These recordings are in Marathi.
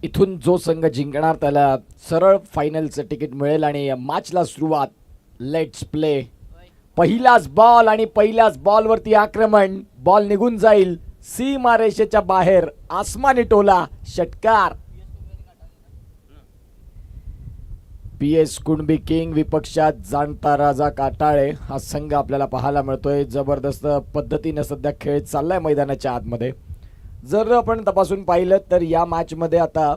इथून जो संघ जिंकणार त्याला सरळ फायनलचं तिकीट मिळेल आणि मॅचला सुरुवात. Let's play. पहिलाच बॉल आणि पहिल्याच बॉलवरती आक्रमण. बॉल निघून जाईल सीमारेषेच्या बाहेर. आसमानी टोला षटकार. PS कुणबी किंग विपक्षात जाणता राजा काटाळे हा संघ आपल्याला पाहायला मिळतोय. जबरदस्त पद्धतीने सध्या खेळ चाललाय मैदानाच्या आतमध्ये. जर आपण तपासून पाहिलं तर या मॅचमध्ये आता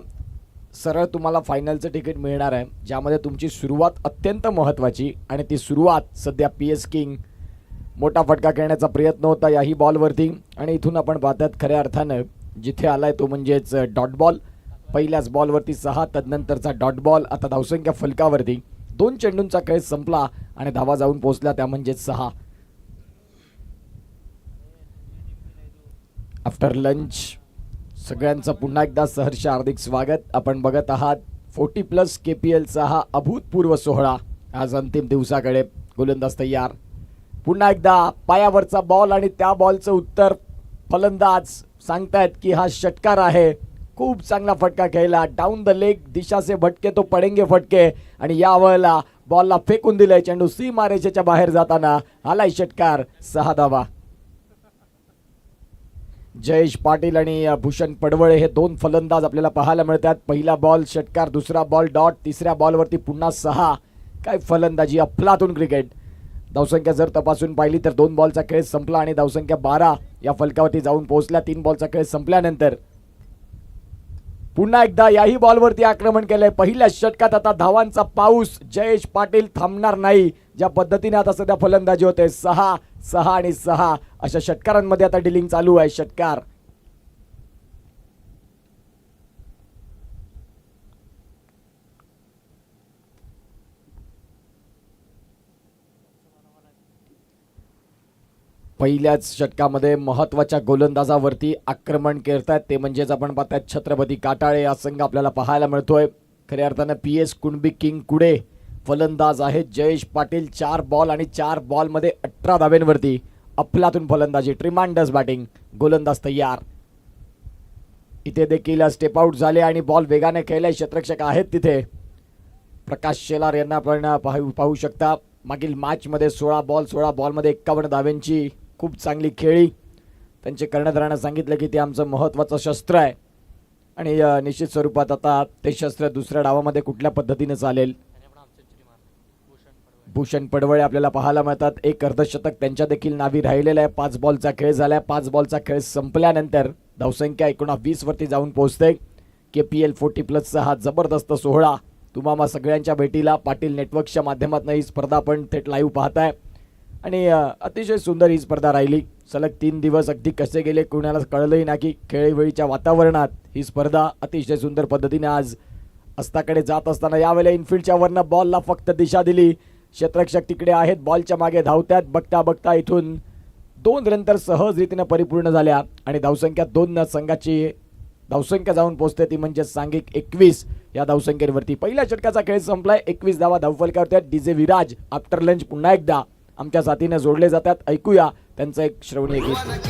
सरळ तुम्हाला फायनलचं तिकीट मिळणार आहे, ज्यामध्ये तुमची सुरुवात अत्यंत महत्त्वाची आणि ती सुरुवात सध्या PS किंग मोठा फटका खेळण्याचा प्रयत्न होता याही बॉलवरती. आणि इथून आपण पाहतात खऱ्या अर्थानं जिथे आलाय तो म्हणजेच डॉट बॉल. पहिल्याच बॉलवरती 6, तदनंतरचा डॉट बॉल. आता धावसंख्या फलकावरती 2 चेंडूंचा खेळ संपला आणि धावा जाऊन पोहोचल्या त्या म्हणजेच 6. आफ्टर लंच सगळ्यांचं पुन्हा एकदा सहर्ष हार्दिक स्वागत. आपण बघत आहात 40+ KPLचा हा अभूतपूर्व सोहळा. आज अंतिम दिवसाकडे गोलंदाज तयार. पुन्हा एकदा पायावरचा बॉल आणि त्या बॉलचं उत्तर. फलंदाज सांगतायत की हा षटकार आहे. खूप चांगला फटका खेळला. डाऊन द लेग दिशा से भटके तो पडेंगे फटके. आणि यावेळेला बॉलला फेकून दिलाय चेंडू सीमारेषेच्या बाहेर जाताना. आलाय षटकार. 6 धावा. जयेश पाटील आणि भूषण पडवळे हे 2 फलंदाज आपल्याला पाहायला मिळतात. पहिला बॉल षटकार, दुसरा बॉल डॉट, तिसऱ्या बॉलवरती पुन्हा 6. काय फलंदाजी, अफलातून क्रिकेट. धावसंख्या जर तपासून पाहिली तर 2 बॉलचा खेळ संपला आणि धावसंख्या 12 या फलकावरती जाऊन पोहोचल्या. 3 बॉलचा खेळ संपल्यानंतर पुन्हा एकदा याही बॉलवरती आक्रमण केलंय. पहिल्या षटकात आता धावांचा पाऊस. जयेश पाटील थांबणार नाही. ज्या पद्धतीने आता सध्या फलंदाजी होते 6, 6 आणि 6 अशा षटकारांमध्ये आता डिलिंग चालू आहे. षटकार. पहिल्याच षटकामध्ये महत्वाच्या गोलंदाजावरती आक्रमण करतायत ते म्हणजेच आपण पाहतायत छत्रपती काटाळे. हा संघ आपल्याला पाहायला मिळतोय. खऱ्या अर्थानं PS कुणबी किंग कुडे फलंदाज आहेत. जयेश पाटील 4 बॉल आणि 4 बॉलमध्ये 18 धाब्यांवरती. अफलातून फलंदाजी, ट्रिमांडस बॅटिंग. गोलंदाज तयार. इथे देखील स्टेप आउट झाले आणि बॉल वेगाने खेळलाय. क्षेत्ररक्षक आहेत तिथे. प्रकाश शेलार यांना आपण पाहू शकता. मागील मॅचमध्ये 16 बॉल 16 बॉलमध्ये 51 धाव्यांची खूप चांगली खेळी. त्यांचे कर्णधारांना सांगितलं की ते आमचं महत्त्वाचं शस्त्र आहे आणि निश्चित स्वरूपात आता ते शस्त्र दुसऱ्या डावामध्ये कुठल्या पद्धतीने चालेल. भूषण पडवळे आपल्याला पाहायला मिळतात. एक अर्धशतक त्यांच्या देखील नावी राहिलेलं आहे. 5 बॉलचा खेळ झालाय. 5 बॉलचा खेळ संपल्यानंतर धावसंख्या 19 वरती जाऊन पोहोचते. KPL 40+चा हा जबरदस्त सोहळा तुम्हाला सगळ्यांच्या भेटीला पाटील नेटवर्कच्या माध्यमातून ही स्पर्धा आपण थेट लाईव्ह पाहताय आणि अतिशय सुंदर ही स्पर्धा राहिली. सलग 3 दिवस अगदी कसे गेले कुणाला कळलंही ना की खेळीवेळीच्या वातावरणात ही स्पर्धा अतिशय सुंदर पद्धतीने आज अस्ताकडे जात असताना यावेळेला इनफिल्डच्या वरनं बॉलला फक्त दिशा दिली. क्षेत्ररक्षक तिकडे आहेत. बॉलच्या मागे धावतात. बघता बघता इथून 2 रन तर सहजरीतीने परिपूर्ण झाल्या आणि धावसंख्या 2 संघाची धावसंख्या जाऊन पोहोचते ती म्हणजे सांघिक 21 या धावसंख्येवरती. पहिल्या षटकाचा खेळ संपलाय. 21 धावा धावफलकावरती. DJ विराज आफ्टर लंच पुन्हा एकदा आमच्या साथीने जोडले जातात. ऐकूया त्यांचं एक श्रवणीय गीत.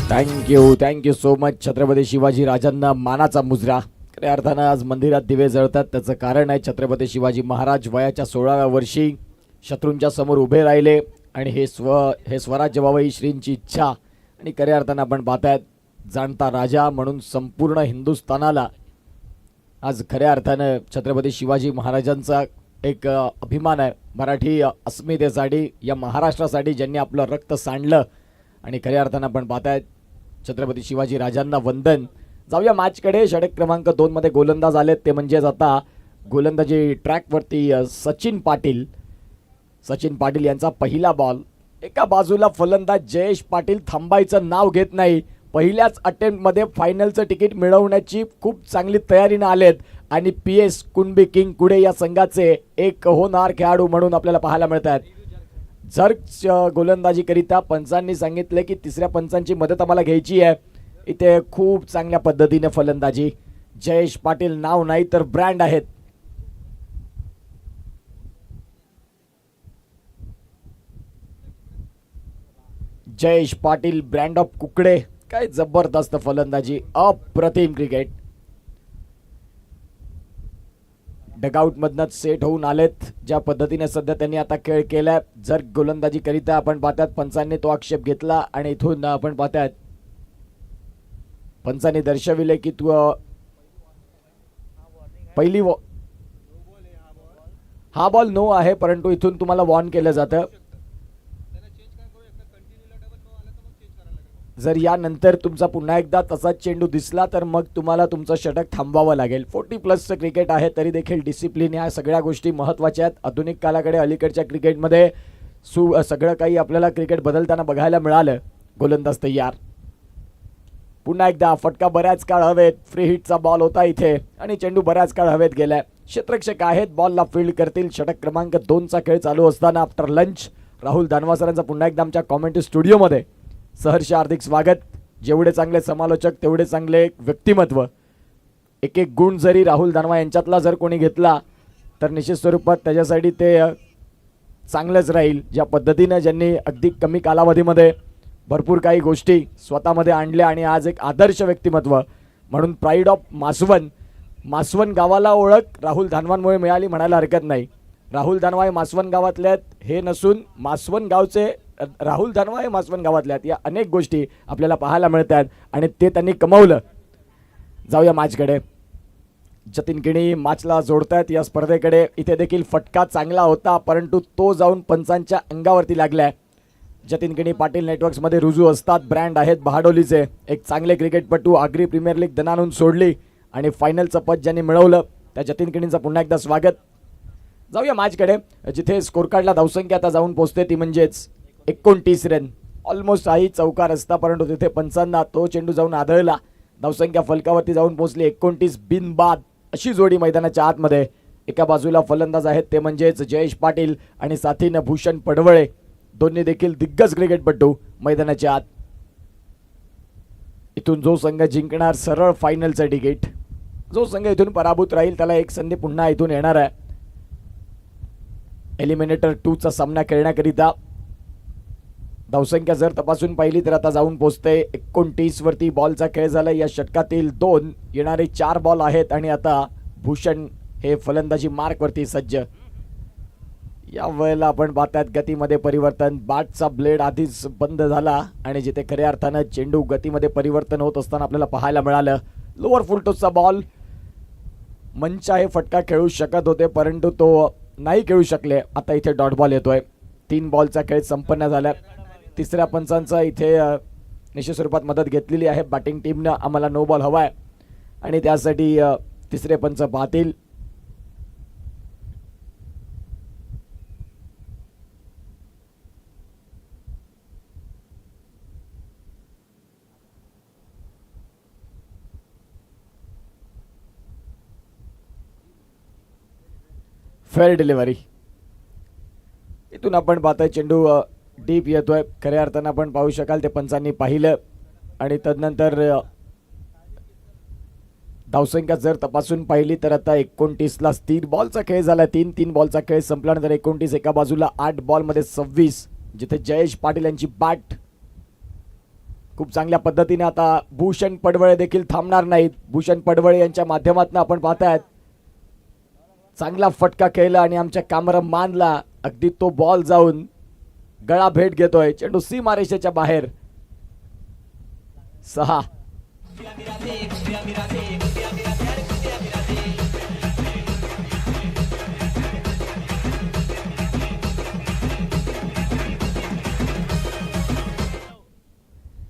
Thank you so much. Chhatrapati Shivaji राजांना मानाचा मुजरा. खऱ्या अर्थानं आज मंदिरात दिवे जळतात. त्याचं कारण आहे छत्रपती शिवाजी महाराज वयाच्या 16व्या वर्षी शत्रूंच्या समोर उभे राहिले आणि हे स्वराज्य व्हावं ही श्रींची इच्छा. आणि खऱ्या अर्थानं आपण पाहतायत जाणता राजा म्हणून संपूर्ण हिंदुस्थानाला आज खऱ्या अर्थानं छत्रपती शिवाजी महाराजांचा एक अभिमान आहे. मराठी अस्मितेसाठी या महाराष्ट्रासाठी ज्यांनी आपलं रक्त सांडलं आणि खऱ्या अर्थानं आपण पाहतायत छत्रपती शिवाजी राजांना वंदन. जाऊया मॅचकडे. षटक क्रमांक 2 मध्ये गोलंदाज आलेत ते म्हणजेच आता गोलंदाजी ट्रॅकवरती सचिन पाटील यांचा पहिला बॉल. एका बाजूला फलंदाज जयेश पाटील थांबायचं नाव घेत नाही. पहिल्याच अटेम्प्टमध्ये फायनलचं तिकीट मिळवण्याची खूप चांगली तयारीने आलेत आणि PS कुणबी किंग कुडे या संघाचे एक होणार खेळाडू म्हणून आपल्याला पाहायला मिळतात. झर्क गोलंदाजीकरिता पंचांनी सांगितले की तिसऱ्या पंचांची मदत आम्हाला घ्यायची आहे. इथे खूप चांगल्या पद्धतीने फलंदाजी. जयेश पाटील नाव नाही तर ब्रँड आहेत. Jayesh Patil brand of Kukade. काय जबरदस्त फलंदाजी, अप्रतिम क्रिकेट. डगआउट मधनच सेट होऊन आलेत. ज्या पद्धतीने सध्या त्यांनी आता खेळ केलाय. जर गोलंदाजी करिता आपण पाहतात पंचांनी तो आक्षेप घेतला आणि इथून आपण पाहतात पंचांनी दर्शविले की तू पहिली हा बॉल नो आहे, परंतु इथून तुम्हाला वॉर्न केलं जातं. जर यानंतर तुमचा पुन्हा एकदा तसाच चेंडू दिसला तर मग तुम्हाला तुमचं षटक थांबवावं लागेल. 40+ क्रिकेट आहे तरी देखील डिसिप्लिन ह्या सगळ्या गोष्टी महत्त्वाच्या आहेत. आधुनिक कालाकडे अलीकडच्या क्रिकेटमध्ये सगळं काही आपल्याला क्रिकेट बदलताना बघायला मिळालं. गोलंदाज तयार. पुन्हा एकदा फटका बऱ्याच काळ हवेत. फ्री हिटचा बॉल होता इथे आणि चेंडू बऱ्याच काळ हवेत गेलाय. क्षेत्ररक्षक आहेत, बॉलला फील्ड करतील. षटक क्रमांक 2चा खेळ चालू असताना आफ्टर लंच राहुल दानवासरांचा पुन्हा एकदा आमच्या कॉमेंट्री स्टुडिओमध्ये सहर्ष हार्दिक स्वागत. जेवढे चांगले समालोचक तेवढे चांगले व्यक्तिमत्व. एक एक गुण जरी राहुल दानवा यांच्यातला जर कोणी घेतला तर निश्चित स्वरूपात त्याच्यासाठी ते चांगलंच राहील. ज्या पद्धतीने ज्यांनी अगदी कमी कालावधीमध्ये भरपूर काही गोष्टी स्वतःमध्ये आणल्या आणि आज एक आदर्श व्यक्तिमत्व म्हणून प्राईड ऑफ मासवण गावाला ओळख राहुल दानवांमुळे मिळाली म्हणायला हरकत नाही. राहुल दानवा हे मासवण गावातले आहेत हे नसून मासवण गावचे राहुल दानवा हे मासवण गावातले आहेत. या अनेक गोष्टी आपल्याला पाहायला मिळतात आणि ते त्यांनी कमावलं. जाऊया मॅचकडे. जतीन किणी मॅचला जोडतायत या स्पर्धेकडे. इथे देखील फटका चांगला होता परंतु तो जाऊन पंचांच्या अंगावरती लागलाय. जतीन किणी पाटील नेटवर्क्समध्ये रुजू असतात. ब्रँड आहेत बहाडोलीचे. एक चांगले क्रिकेटपटू. आगरी प्रीमियर लीग दणानून सोडली आणि फायनलचं पद ज्यांनी मिळवलं त्या जतीन किणींचं पुन्हा एकदा स्वागत. जाऊया मॅचकडे जिथे स्कोर कार्डला धावसंख्या आता जाऊन पोहोचते ती म्हणजेच 29 रन. ऑलमोस्ट हाही चौकार असता परंतु तिथे पंचांना तो चेंडू जाऊन आदळला. धावसंख्या फलकावरती जाऊन पोहोचली 29 बिनबाद. अशी जोडी मैदानाच्या आतमध्ये. एका बाजूला फलंदाज आहेत ते म्हणजेच जयेश पाटील आणि साथीनं भूषण पडवळे. दोन्ही देखील दिग्गज क्रिकेटपटू मैदानाच्या आत. इथून जो संघ जिंकणार सरळ फायनलचं तिकीट. जो संघ इथून पराभूत राहील त्याला एक संधी पुन्हा इथून येणार आहे. एलिमिनेटर 2चा सामना खेळण्याकरिता धावसंख्या जर तपासून पाहिली तर आता जाऊन पोहोचते 29 वरती. बॉलचा खेळ झाला. या षटकातील 2 येणारे 4 बॉल आहेत आणि आता भूषण हे फलंदाजी मार्कवरती सज्ज. या वेळेला आपण पाहतात गतीमध्ये परिवर्तन. बॅटचा ब्लेड आधीच बंद झाला आणि जिथे खऱ्या अर्थानं चेंडू गतीमध्ये परिवर्तन होत असताना आपल्याला पाहायला मिळालं. लोअर फुलटॉसचा बॉल. मंच हे फटका खेळू शकत होते परंतु तो नाही खेळू शकले. आता इथे डॉट बॉल येतोय. 3 बॉलचा खेळ संपन्न झाला. तिसऱ्या पंचांचा इथे निश्चित स्वरूपात मदत घेतलेली आहे. बॅटिंग टीमनं आम्हाला नो बॉल हवाय आणि त्यासाठी तिसरे पंच पाहतील. Fair delivery. इथून आपण पाहतोय चेंडू डीप येतोय. खऱ्या अर्थानं आपण पाहू शकाल ते पंचांनी पाहिलं आणि तदनंतर धावसंख्या जर तपासून पाहिली तर आता 29ला 3 बॉलचा खेळ झाला. 3 बॉलचा खेळ संपल्यानंतर 29 एका बाजूला 8 बॉलमध्ये 26 जिथे जयेश पाटील यांची बॅट खूप चांगल्या पद्धतीने. आता भूषण पडवळे देखील थांबणार नाहीत. भूषण पडवळे यांच्या माध्यमातून आपण पाहतायत चांगला फटका खेळला आणि आमच्या कॅमेरा मानला अगदी तो बॉल जाऊन गळा भेट घेतोय. चेंडू सीमारेषेच्या बाहेर. 6.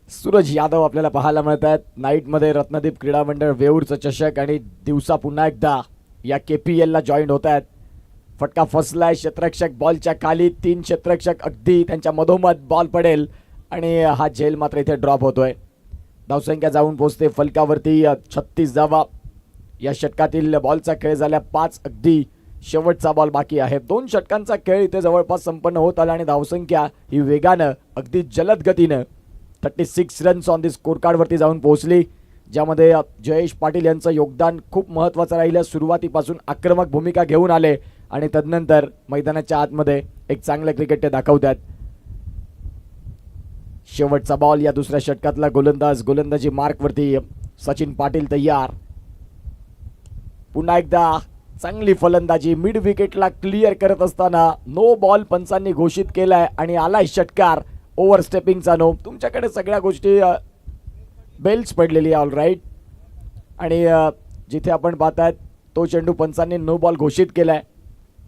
सूरज यादव आपल्याला पाहायला मिळत आहेत. नाईटमध्ये रत्नदीप क्रीडा मंडळ वेऊरचं चषक आणि दिवसा पुन्हा एकदा या KPL ला जॉईन होत आहेत. फटका फसलाय. क्षेत्ररक्षक बॉलच्या खाली. 3 क्षेत्ररक्षक अगदी त्यांच्या मधोमध बॉल पडेल आणि हा झेल मात्र इथे ड्रॉप होतोय. धावसंख्या जाऊन पोहोचते फलकावरती 36 धावा. या षटकातील बॉलचा खेळ झाला 5, अगदी शेवटचा बॉल बाकी आहे. 2 षटकांचा खेळ इथे जवळपास संपन्न होत आला आणि धावसंख्या ही वेगानं अगदी जलद गतीनं 36 runs on the score card वरती जाऊन पोहोचली, ज्यामध्ये जयेश पाटील यांचं योगदान खूप महत्त्वाचं राहिलं. सुरुवातीपासून आक्रमक भूमिका घेऊन आले आणि तदनंतर मैदानाच्या आतमध्ये एक चांगलं क्रिकेट ते दाखवतात. शेवटचा बॉल या दुसऱ्या षटकातला गोलंदाजी मार्क वरती सचिन पाटील तयार. पुन्हा एकदा चांगली फलंदाजी, मिड विकेटला क्लिअर करत असताना नो बॉल पंचांनी घोषित केलाय आणि आलाय षटकार ओव्हर स्टेपिंगचा नो. तुमच्याकडे सगळ्या गोष्टी बेल्स पडलेली ऑल राईट. आणि जिथे आपण पाहतायत तो चेंडू पंचांनी नो बॉल घोषित केलाय.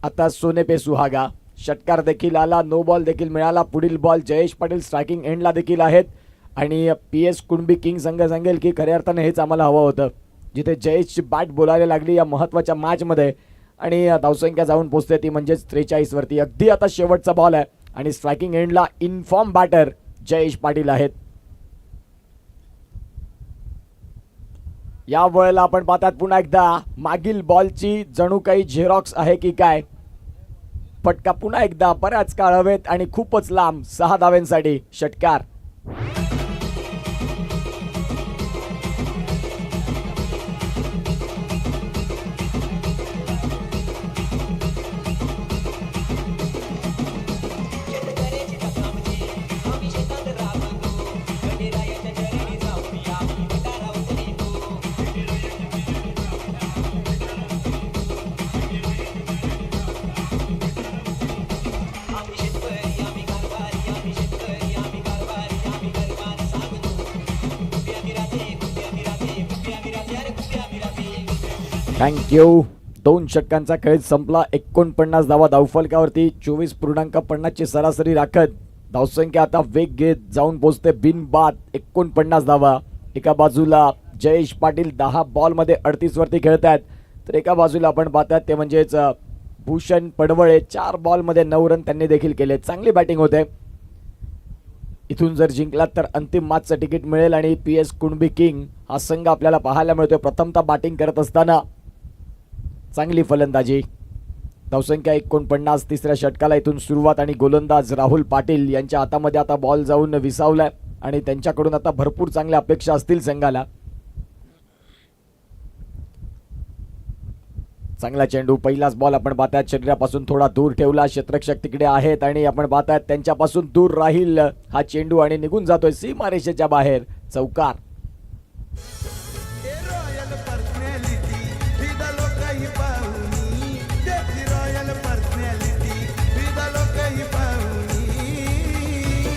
आता सोने पे सुहागा, षटकार देखील आला, नो बॉल देखील मिळाला. पुढील बॉल जयेश पाटील स्ट्रायकिंग एंडला देखील आहेत आणि PS कुणबी किंग संघ सांगेल की खऱ्या अर्थाने हेच आम्हाला हवं होतं, जिथे जयेशची बॅट बोलायला लागली या महत्त्वाच्या मॅचमध्ये आणि धावसंख्या जाऊन पोहोचते ती म्हणजेच 43 वरती. अगदी आता शेवटचा बॉल आहे आणि स्ट्रायकिंग एंडला इनफॉर्म बॅटर जयेश पाटील आहेत. या वेळेला आपण पाहतात पुन्हा एकदा मागील बॉलची जणू काही झेरॉक्स आहे की काय. फटका पुन्हा एकदा बऱ्याच काळ हवेत आणि खूपच लांब 6 धाव्यांसाठी षटकार. थँक्यू. 2 षटकांचा खेळ संपला. 49 धावा धावफलकावरती, 24.50 ची सरासरी राखत धावसंख्या आता वेग घेत जाऊन पोहोचते बिनबाद 49 धावा. एका बाजूला जयेश पाटील 10 बॉलमध्ये 38 वरती खेळतात, तर एका बाजूला आपण पाहतात ते म्हणजेच भूषण पडवळे 4 बॉलमध्ये 9 रन त्यांनी देखील केले. चांगली बॅटिंग होते. इथून जर जिंकलात तर अंतिम मॅचचं तिकीट मिळेल आणि PS कुणबी किंग हा संघ आपल्याला पाहायला मिळतोय प्रथमतः बॅटिंग करत असताना. चांगली फलंदाजी, धावसंख्या 49. तिसऱ्या षटकाला इथून सुरुवात आणि गोलंदाज राहुल पाटील यांच्या हातामध्ये आता बॉल जाऊन विसावलाय आणि त्यांच्याकडून आता भरपूर चांगल्या अपेक्षा असतील संघाला. चांगला चेंडू, पहिलाच बॉल आपण पाहतायत शरीरापासून थोडा दूर ठेवला. क्षेत्ररक्षक तिकडे आहेत आणि आपण पाहतायत त्यांच्यापासून दूर राहील हा चेंडू आणि निघून जातोय सीमारेषेच्या बाहेर. चौकार.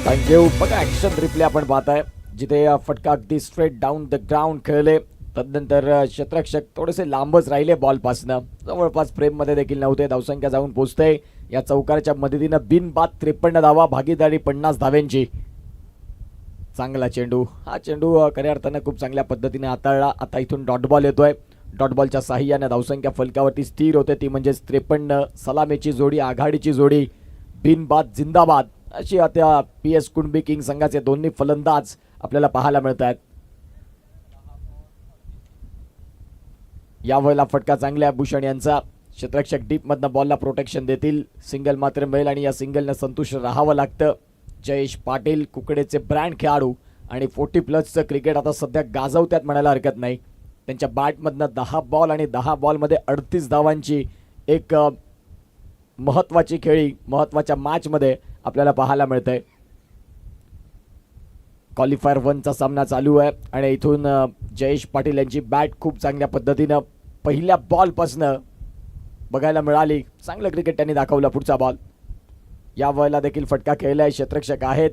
थँक्यू. बघा ऍक्शन रिप्ले आपण पाहताय जिथे फटका अगदी स्ट्रेट डाऊन द ग्राउंड खेळले. तदनंतर क्षेत्ररक्षक थोडेसे लांबच राहिले बॉलपासनं, जवळपास फ्रेममध्ये देखील नव्हते. धावसंख्या जाऊन पोहोचते या चौकारच्या मदतीनं बिनबाद 53 धावा, भागीदारी 50 धाव्यांची. चांगला चेंडू, हा चेंडू खऱ्या अर्थानं खूप चांगल्या पद्धतीने हाताळला. आता इथून डॉट बॉल येतोय. डॉट बॉलच्या साह्याने धावसंख्या फलकावरती स्थिर होते, ती म्हणजेच 53. सलामीची जोडी, आघाडीची जोडी, बिनबाद जिंदाबाद अशी आता PS कुणबी किंग संघाचे दोन्ही फलंदाज आपल्याला पाहायला मिळत आहेत. यावेळेला फटका चांगला आहे भूषण यांचा. क्षेत्ररक्षक डीपमधनं बॉलला प्रोटेक्शन देतील. सिंगल मात्र मिळेल आणि या सिंगलनं संतुष्ट राहावं लागतं. जयेश पाटील कुकडेचे ब्रँड खेळाडू आणि 40+ क्रिकेट आता सध्या गाजवत्यात म्हणायला हरकत नाही. त्यांच्या बॅटमधनं 10 बॉल आणि 10 बॉलमध्ये 38 धावांची एक महत्त्वाची खेळी महत्त्वाच्या मॅचमध्ये आपल्याला पाहायला मिळतंय. क्वालिफायर 1चा सामना चालू आहे आणि इथून जयेश पाटील यांची बॅट खूप चांगल्या पद्धतीनं पहिल्या बॉलपासनं बघायला मिळाली. चांगलं क्रिकेट त्यांनी दाखवलं. पुढचा बॉल, या वेळेला देखील फटका खेळलाय. क्षेत्ररक्षक आहेत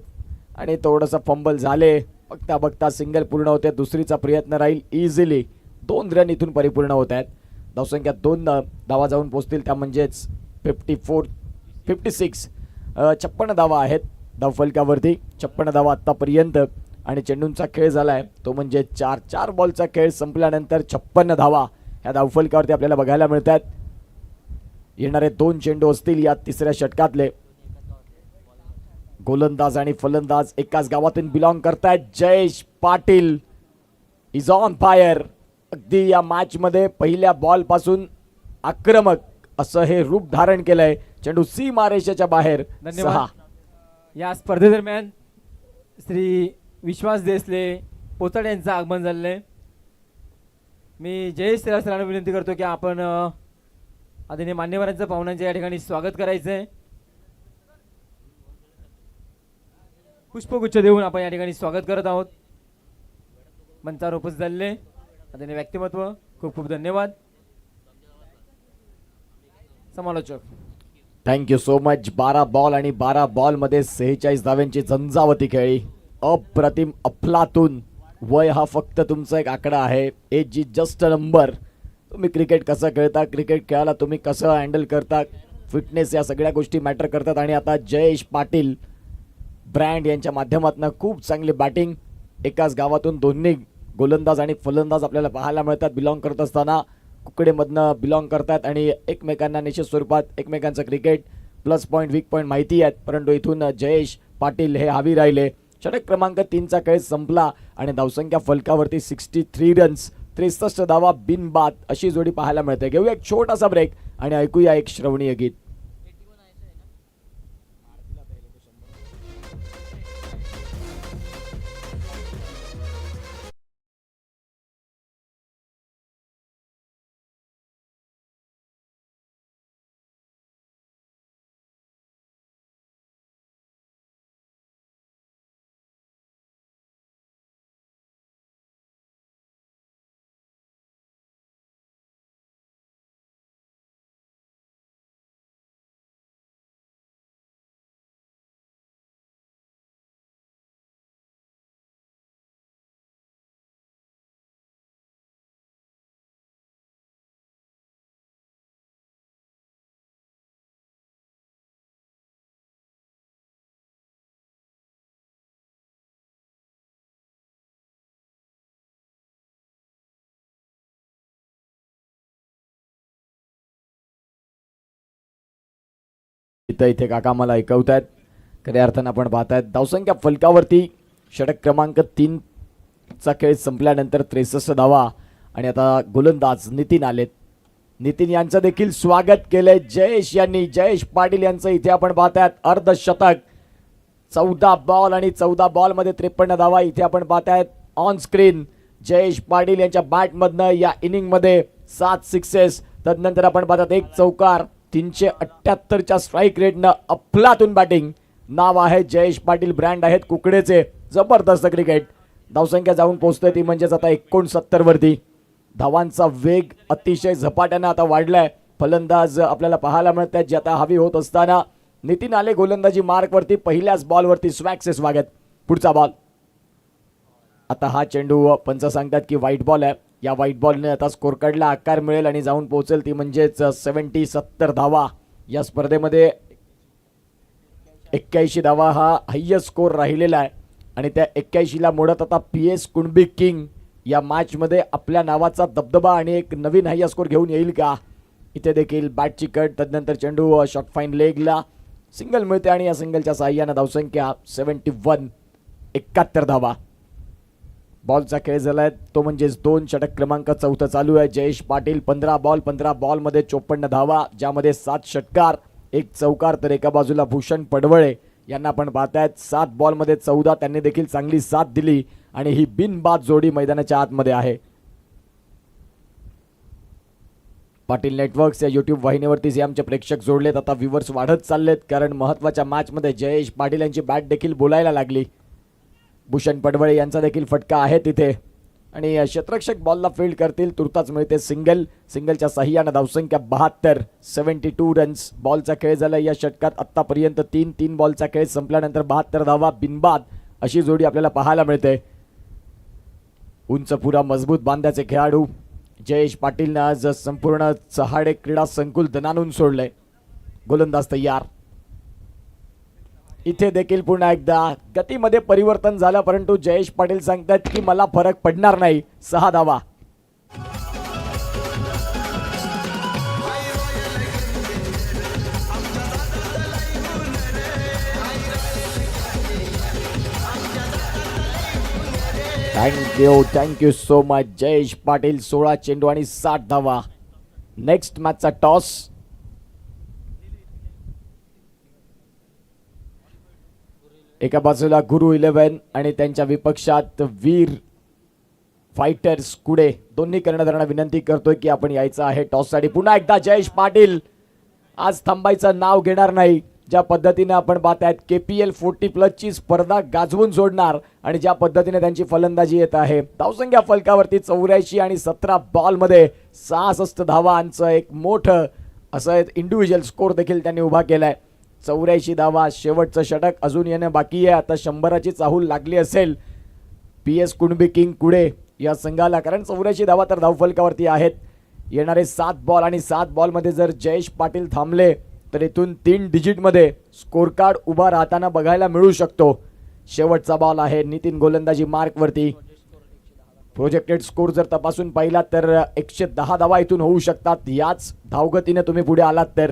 आणि थोडंसं फंबल झाले. बघता बघता सिंगल पूर्ण होते. दुसरीचा प्रयत्न राहील. इझिली 2 रन इथून परिपूर्ण होत आहेत. धावसंख्या 2 धावा जाऊन पोहोचतील, त्या म्हणजेच 56 धावा आहेत धावफलकावरती. 56 धावा आत्तापर्यंत आणि चेंडूंचा खेळ झालाय तो म्हणजे 4 बॉलचा खेळ संपल्यानंतर 56 धावा ह्या धावफलकावरती आपल्याला बघायला मिळतात. येणारे 2 चेंडू असतील या तिसऱ्या षटकातले. गोलंदाज आणि फलंदाज एकाच गावातून बिलॉंग करतायत. Jayesh Patil is on fire. अगदी या मॅच मध्ये पहिल्या बॉल पासून आक्रमक असं हे रूप धारण केलंय. चेंडू सीमारेषेच्या बाहेर. धन्यवाद. या स्पर्धेदरम्यान श्री विश्वास देसले पोतड यांचं आगमन झालंय. मी जयेश सरांना विनंती करतो की आपण आदरणीय मान्यवरांचं पाहुण्यांच्या या ठिकाणी स्वागत करायचंय. पुष्पगुच्छ देऊन आपण या ठिकाणी स्वागत करत आहोत. मंचावर उपस्थित झालेले आदरणीय व्यक्तिमत्व खूप खूप धन्यवाद. समालोचक थँक्यू सो मच. 12 बॉल आणि 12 बॉल मध्ये 46 धाव्यांची झंझावती खेळी. अप्रतिम, अफलातून. वय हा फक्त तुमचा एक आकडा आहे. Age is just a number. तुम्ही क्रिकेट कसं खेळता, क्रिकेट खेळायला तुम्ही कसं हँडल करता, फिटनेस, या सगळ्या गोष्टी मॅटर करतात. आणि आता जयेश पाटील ब्रँड यांच्या माध्यमातून खूप चांगली बॅटिंग. एकाच गावातून दोन्ही गोलंदाज आणि फलंदाज आपल्याला पाहायला मिळतात. बिलॉंग करत असताना कुकडेमधनं बिलॉंग करतात आणि एकमेकांना निश्चित स्वरूपात एकमेकांचं cricket plus point, weak point माहिती आहेत. परंतु इथून जयेश पाटील हे हवी राहिले. षटक क्रमांक 3चा खेळ संपला आणि धावसंख्या फलकावरती 63 रन्स, 63 धावा बिनबाद अशी जोडी पाहायला मिळते. घेऊया एक छोटासा ब्रेक आणि ऐकूया एक श्रवणीय गीत. इथे काका मला ऐकवतायत. खऱ्या अर्थानं आपण पाहतायत धावसंख्या फलकावरती षटक क्रमांक 3चा खेळ संपल्यानंतर 63 धावा. आणि आता गोलंदाज नितीन आलेत. नितीन यांचं देखील स्वागत केलंय जयेश यांनी. जयेश पाटील यांचं इथे आपण पाहतायत अर्धशतक. 14 बॉल आणि 14 बॉल मध्ये 53 धावा इथे आपण पाहतायत ऑन स्क्रीन. जयेश पाटील यांच्या बॅटमधनं या इनिंग मध्ये 7 सिक्सेस. तदनंतर आपण पाहतात एक चौकार. 378च्या स्ट्राईक रेटनं अफलातून बॅटिंग. नाव आहे जयेश पाटील, ब्रँड आहेत कुकडेचे. जबरदस्त क्रिकेट. धावसंख्या जाऊन पोहोचते ती म्हणजेच आता 69 वरती. धावांचा वेग अतिशय झपाट्यानं आता वाढलाय. फलंदाज आपल्याला पाहायला मिळत आहेत जे आता हवी होत असताना. नितीन आले गोलंदाजी मार्कवरती. पहिल्याच बॉलवरती स्वॅक्स स्वागत. पुढचा बॉल. आता हा चेंडू पंच सांगतात की व्हाईट बॉल आहे. या व्हाईट बॉलने आता स्कोर कार्डला आकार मिळेल आणि जाऊन पोहोचेल ती म्हणजेच 70 धावा. या स्पर्धेमध्ये 81 धावा हा हायेस्ट स्कोर राहिलेला आहे. आणि त्या 81ला मोडत आता PS कुणबी किंग या मॅच मध्ये आपल्या नावाचा दबदबा आणि एक नवीन हायेस्ट स्कोर घेऊन येईल का. इथे देखील बॅटची कट. तदनंतर चेंडू शॉर्ट फाईन लेगला सिंगल मिळते आणि या सिंगलच्या साहाय्याने धावसंख्या 71, 71 धावा. बॉलचा खेळ झालाय तो म्हणजेच 2. षटक क्रमांक 4 चालू आहे. जयेश पाटील 15 बॉल 15 बॉल मध्ये 54 धावा, ज्यामध्ये 7 षटकार, 1 चौकार. तर एका बाजूला भूषण पडवळे यांना आपण पाहतायत 7 बॉल मध्ये 14. त्यांनी देखील चांगली साथ दिली आणि ही बिनबाद जोडी मैदानाच्या आतमध्ये आहे. पाटील नेटवर्क्स या यूट्यूब वाहिनीवरती जे आमचे प्रेक्षक जोडलेत आता व्ह्यूवर्स वाढत चाललेत, कारण महत्त्वाच्या मॅच मध्ये जयेश पाटील यांची बॅट देखील बोलायला लागली. भूषण पडवळे यांचा देखील फटका आहे तिथे आणि क्षेत्ररक्षक बॉलला फील्ड करतील. तुर्ताच मिळते सिंगल. सिंगलच्या साह्याने धावसंख्या 72, 72 रन्स. बॉलचा खेळ झाला या षटकात आतापर्यंत 3 बॉलचा खेळ संपल्यानंतर 72 धावा बिनबाद अशी जोडी आपल्याला पाहायला मिळते. उंच पुरा मजबूत बांध्याचे खेळाडू जयेश पाटीलने आज संपूर्ण चहाडे क्रीडा संकुल दणानून सोडले. गोलंदाज तयार. इथे देखील पुन्हा एकदा गतीमध्ये परिवर्तन झालं, परंतु जयेश पाटील सांगतात की मला फरक पडणार नाही. 6 धावा. Thank you so much Jayesh Patil. 16 चेंडू आणि 60 धावा. नेक्स्ट मॅचचा टॉस. एका बाजूला गुरु 11 आणि त्यांच्या विपक्षात वीर फायटर्स कुडे. दोन्ही कर्णधारांना विनंती करतोय की आपण यायचं आहे टॉस साठी. पुन्हा एकदा जयेश पाटील आज थांबायचं नाव घेणार नाही. ज्या पद्धतीने आपण पाहतायत KPL 40+ ची स्पर्धा गाजवून सोडणार आणि ज्या पद्धतीने त्यांची फलंदाजी येत आहे. धावसंख्या फलकावरती 84 आणि 17 बॉलमध्ये 66 धावांचं एक मोठं असं इंडिव्हिज्युअल स्कोर देखील त्यांनी उभा केलाय. 84 धावा. शेवटचं षटक अजून येणं बाकी आहे. आता 100ची चाहूल लागली असेल PS कुणबी किंग कुडे या संघाला, कारण 84 धावा तर धावफलकावरती आहेत. येणारे 7 बॉल आणि 7 बॉलमध्ये जर जयेश पाटील थांबले तर इथून 3 डिजिटमध्ये स्कोर कार्ड उभा राहताना बघायला मिळू शकतो. शेवटचा बॉल आहे. नितीन गोलंदाजी मार्कवरती. प्रोजेक्टेड स्कोर जर तपासून पाहिला तर 110 धावा इथून होऊ शकतात. याच धावगतीने तुम्ही पुढे आलात तर.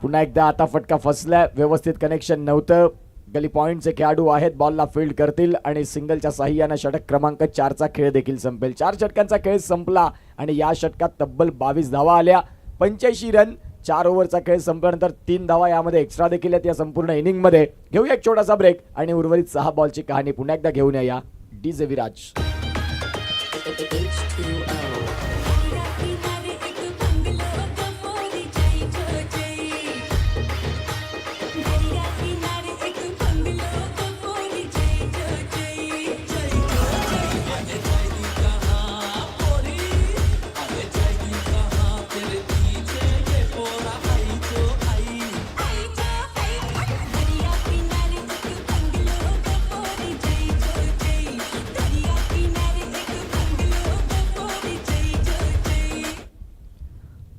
पुन्हा एकदा आता फटका फसलाय. व्यवस्थित कनेक्शन नव्हतं. गली पॉइंटचे खेळाडू आहेत. बॉलला फील्ड करतील आणि सिंगलच्या साह्याने षटक क्रमांक 4चा खेळ देखील संपेल. 4 षटकांचा खेळ संपला आणि या षटकात तब्बल 22 धावा आल्या. 85 रन. 4 ओव्हरचा खेळ संपल्यानंतर 3 धावा यामध्ये एक्स्ट्रा देखील आहेत या संपूर्ण इनिंगमध्ये. घेऊया एक छोटासा ब्रेक आणि उर्वरित 6 बॉलची कहाणी पुन्हा एकदा घेऊन या DJ Viraj.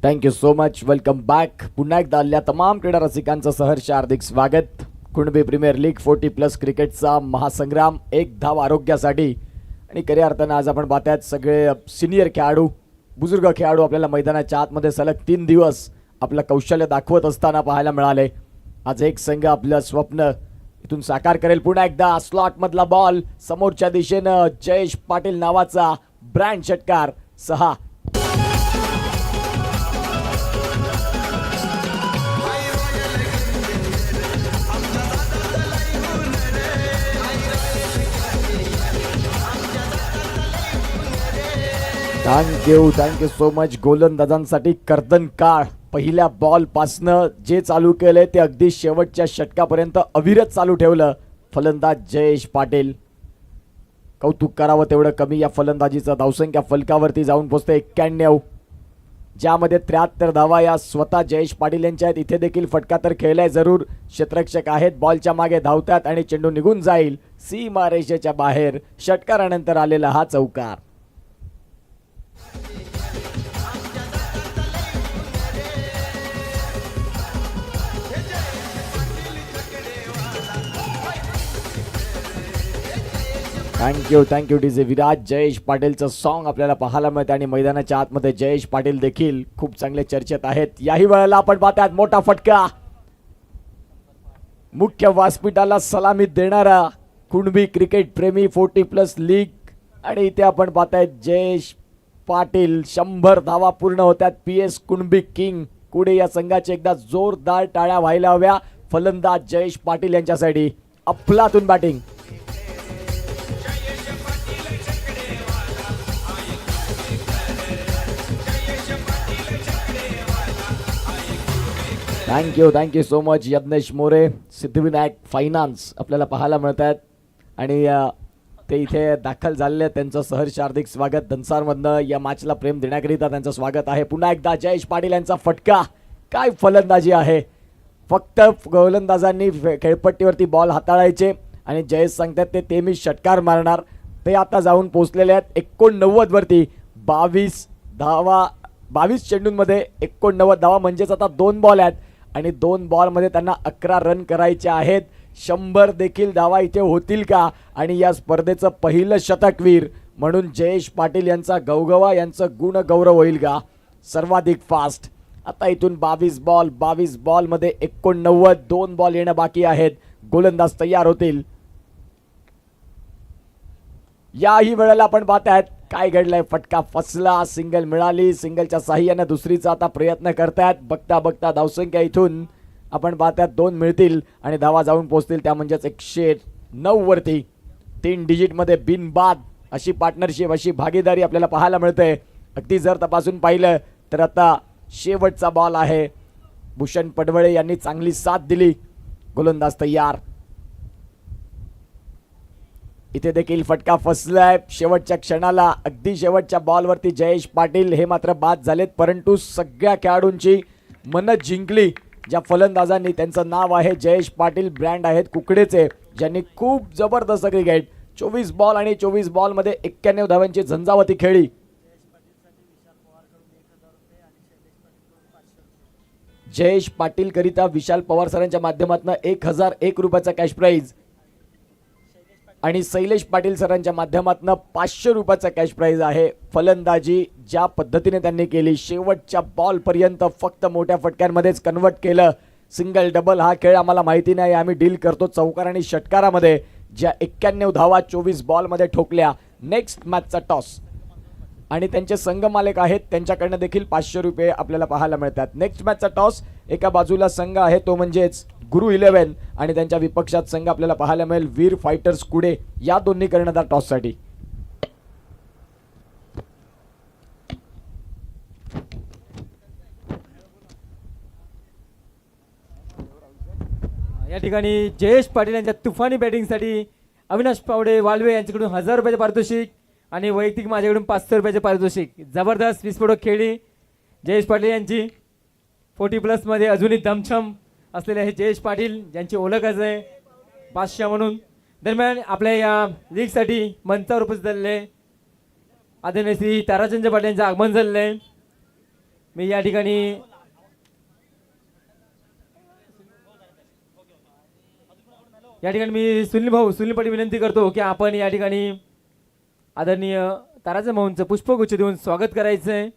Thank you so much. Welcome back. पुन्हा एकदा आलेल्या तमाम क्रीडा रसिकांचं सहर्ष हार्दिक स्वागत. कुणबी प्रीमियर लीग 40+ क्रिकेटचा महासंग्राम. एक धाव आरोग्यासाठी आणि खऱ्या अर्थानं आज आपण पाहतायत सगळे सिनियर खेळाडू, बुजुर्ग खेळाडू आपल्याला मैदानाच्या आतमध्ये सलग 3 दिवस आपलं कौशल्य दाखवत असताना पाहायला मिळाले. आज एक संघ आपलं स्वप्न इथून साकार करेल. पुन्हा एकदा स्लॉटमधला बॉल. समोरच्या दिशेनं जयेश पाटील नावाचा ब्रँड षटकार. 6. Thank you so much. गोलंदाजांसाठी कर्दन काळ. पहिल्या बॉल पासनं जे चालू केलंय ते अगदी शेवटच्या षटकापर्यंत अविरत चालू ठेवलं फलंदाज जयेश पाटील. कौतुक करावं तेवढं कमी या फलंदाजीचं. धावसंख्या फलकावरती जाऊन पोहोचते 91, ज्यामध्ये 73 धावा या स्वतः जयेश पाटील यांच्या आहेत. इथे देखील फटका तर खेळलाय जरूर. क्षेत्ररक्षक आहेत. बॉलच्या मागे धावतात आणि चेंडू निघून जाईल सीमारेषेच्या बाहेर. षटकारानंतर आलेला हा चौकार. Thank you DJ Viraj. जयेश पाटीलचं सॉन्ग आपल्याला पाहायला मिळतं आणि मैदानाच्या आतमध्ये जयेश पाटील देखील खूप चांगले चर्चेत आहेत. याही वेळेला आपण पाहतात मोठा फटका. मुख्य व्यासपीठाला सलामी देणारा कुणबी क्रिकेट प्रेमी 40+ लीग आणि इथे आपण पाहतायत जयेश पाटील. 100 धावा पूर्ण होत्यात. PS कुणबी किंग कुडे या संघाचे एकदा जोरदार टाळ्या व्हायला हव्या. फलंदाज जयेश पाटील यांच्यासाठी अफलातून batting. Thank you so much. Yagnesh More, Siddhivinayak finance आपल्याला पाहायला मिळत आहेत आणि ते इथे दाखल झालेले. त्यांचं सहर्ष हार्दिक स्वागत. दनसारमधनं या मॅचला प्रेम देण्याकरिता त्यांचं स्वागत आहे. पुन्हा एकदा जयेश पाटील यांचा फटका. काय फलंदाजी आहे. फक्त गोलंदाजांनी खेळपट्टीवरती बॉल हाताळायचे आणि जयेश सांगतात ते मी षटकार मारणार. ते आता जाऊन पोहोचलेले आहेत 89 वरती. 22 धावा. 22 चेंडूंमध्ये 89 धावा म्हणजेच आता 2 बॉल आहेत आणि 2 बॉलमध्ये त्यांना 11 रन करायचे आहेत. 100 देखील धावा इथे होतील का आणि या स्पर्धेचं पहिलं शतकवीर म्हणून जयेश पाटील यांचा गवगवा, यांचं गुण गौरव होईल का. सर्वाधिक फास्ट. आता इथून 22 बॉलमध्ये 89. 2 बॉल येणं बाकी आहेत. गोलंदाज तयार होतील. याही वेळेला आपण पाहतायत काय घडलंय. फटका फसला, सिंगल मिळाली. सिंगलच्या साह्याने दुसरीचा आता प्रयत्न करतायत. बघता बघता धावसंख्या इथून आपण पाहतायत 2 मिळतील आणि धावा जाऊन पोहोचतील त्या म्हणजेच 109 वरती. 3 डिजिटमध्ये बिनबाद अशी पार्टनरशिप, अशी भागीदारी आपल्याला पाहायला मिळते. अगदी जर तपासून पाहिलं तर आता शेवटचा बॉल आहे. भूषण पडवळे यांनी चांगली साथ दिली. गोलंदाज तयार. इथे देखील फटका फसलाय शेवटच्या क्षणाला. अगदी शेवटच्या बॉलवरती जयेश पाटील हे मात्र बाद झालेत, परंतु सगळ्या खेळाडूंची मन जिंकली. ज्या फलंदाजांनी, त्यांचं नाव आहे जयेश पाटील, ब्रँड आहेत कुकडेचे, ज्यांनी खूप जबरदस्त क्रिकेट 24 बॉल आणि 24 बॉलमध्ये 91 धावांची झंझावती खेळली. जयेश पाटील करिता विशाल पवार सरांच्या माध्यमातून 1001 रुपयाचा कॅश प्राइज आणि शैलेश पाटील सरांच्या माध्यमातून 500 रुपयाचा कॅश प्राइज आहे. फलंदाजी ज्या पद्धतीने त्यांनी केली, शेवटच्या बॉल पर्यंत फक्त मोठ्या फटक्यांमध्येच कन्वर्ट केलं. सिंगल डबल हा खेळ आम्हाला माहिती नाही, आम्ही डील करतो चौकार आणि षटकारामध्ये. ज्या 91 धावा 24 बॉलमध्ये ठोकल्या. नेक्स्ट मॅचचा टॉस आणि त्यांचे संघ मालक आहेत, त्यांच्याकडनं देखील 500 रुपये आपल्याला पाहायला मिळतात. नेक्स्ट मॅचचा टॉस, एका बाजूला संघ आहे तो म्हणजेच गुरु 11 आणि त्यांच्या विपक्षात संघ आपल्याला पाहायला मिळेल वीर फायटर्स कुडे. या दोन्ही कर्णधार टॉससाठी. या ठिकाणी जयेश पाटील यांच्या तुफानी बॅटिंगसाठी अविनाश पावडे वालवे यांच्याकडून 1000 रुपयाचे पारितोषिक आणि वैयक्तिक माझ्याकडून 500 रुपयाचे पारितोषिक. जबरदस्त विस्फोटक खेळली जयेश पाटील यांची. 40+ मध्ये अजूनही दमछम असलेले हे जयेश पाटील, ज्यांची ओळखच आहे बादशाह म्हणून. दरम्यान आपल्या या लीगसाठी मंचावर उपस्थित झालेले आदरणीय श्री ताराचंद्र पाटील यांचं आगमन झालेलं आहे. मी या ठिकाणी मी सुनील पाटील विनंती करतो की आपण या ठिकाणी आदरणीय ताराचंद भाऊंचं पुष्पगुच्छ देऊन स्वागत करायचं आहे.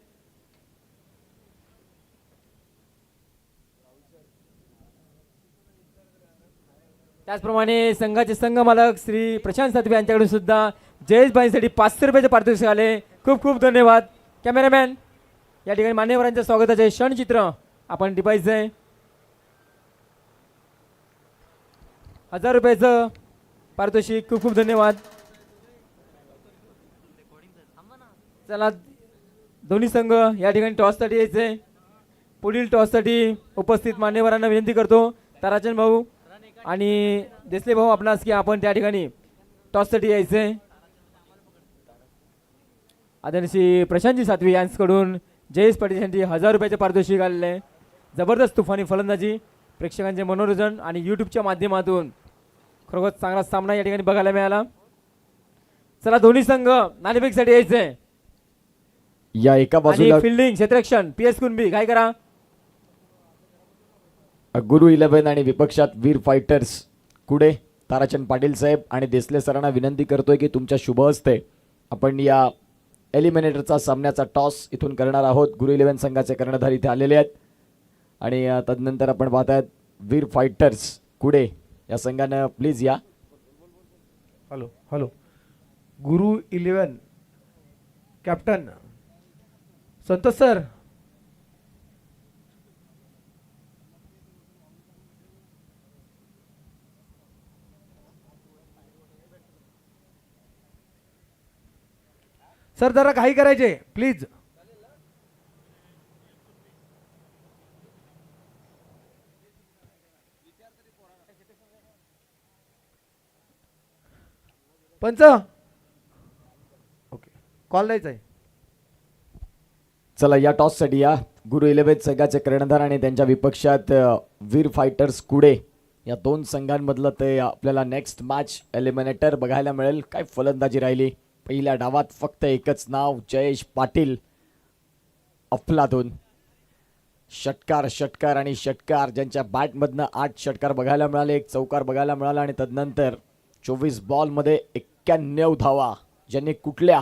त्याचप्रमाणे संघाचे संघ मालक श्री प्रशांत सातवे यांच्याकडून सुद्धा जयेश भाईंसाठी 500 रुपयाचे पारितोषिक आले. खूप खूप धन्यवाद. कॅमेरामॅन या ठिकाणी मान्यवरांच्या स्वागताचे क्षणचित्र आपण टिपायचं आहे. 1000 रुपयाचं पारितोषिक. खूप खूप धन्यवाद. चला दोन्ही संघ या ठिकाणी टॉससाठी यायचे. पुढील टॉससाठी उपस्थित मान्यवरांना विनंती करतो, ताराचंद भाऊ आणि देसले भाऊ आपणास, की आपण त्या ठिकाणी टॉससाठी यायचे. आदरणीय श्री प्रशांतजी सातवी यांच्याकडून जयेश पाटील यांची 1000 रुपयाचे पारितोषिक आलेले आहे. जबरदस्त तुफानी फलंदाजी, प्रेक्षकांचे मनोरंजन आणि यूट्यूबच्या माध्यमातून खरोखर चांगला सामना या ठिकाणी बघायला मिळाला. चला दोन्ही संघ नाणेफेकसाठी यायचे. या एका बाजूला फिल्डिंग क्षेत्ररक्षण PS कुणबी काय करा. गुरु 11 आणि विपक्षात वीर फायटर्स कुडे. ताराचंद पाटील साहेब आणि देसले सरांना विनंती करतोय की तुमच्या शुभ हस्ते आपण या एलिमिनेटरचा सामन्याचा टॉस इथून करणार आहोत. गुरु 11 संघाचे कर्णधार इथे आलेले आहेत आणि तदनंतर आपण पाहतायत वीर फायटर्स कुडे या संघानं प्लीज या. हॅलो गुरु 11 कॅप्टन संतोष सर. सर जरा काही करायचे प्लीज. पंच ओके कॉल द्यायचा आहे. चला या टॉससाठी या. गुरु 11 संघाचे कर्णधार आणि त्यांच्या विपक्षात वीर फायटर्स कुडे या दोन संघांमधलं ते आपल्याला नेक्स्ट मॅच एलिमिनेटर बघायला मिळेल. काय फलंदाजी राहिली. पहिल्या डावात फक्त एकच नाव, जयेश पाटील. अफलातून षटकार षटकार आणि षटकार, ज्यांच्या बॅटमधनं 8 षटकार बघायला मिळाले, 1 चौकार बघायला मिळाला आणि तदनंतर 24 बॉलमध्ये 91 धावा ज्यांनी कुठल्या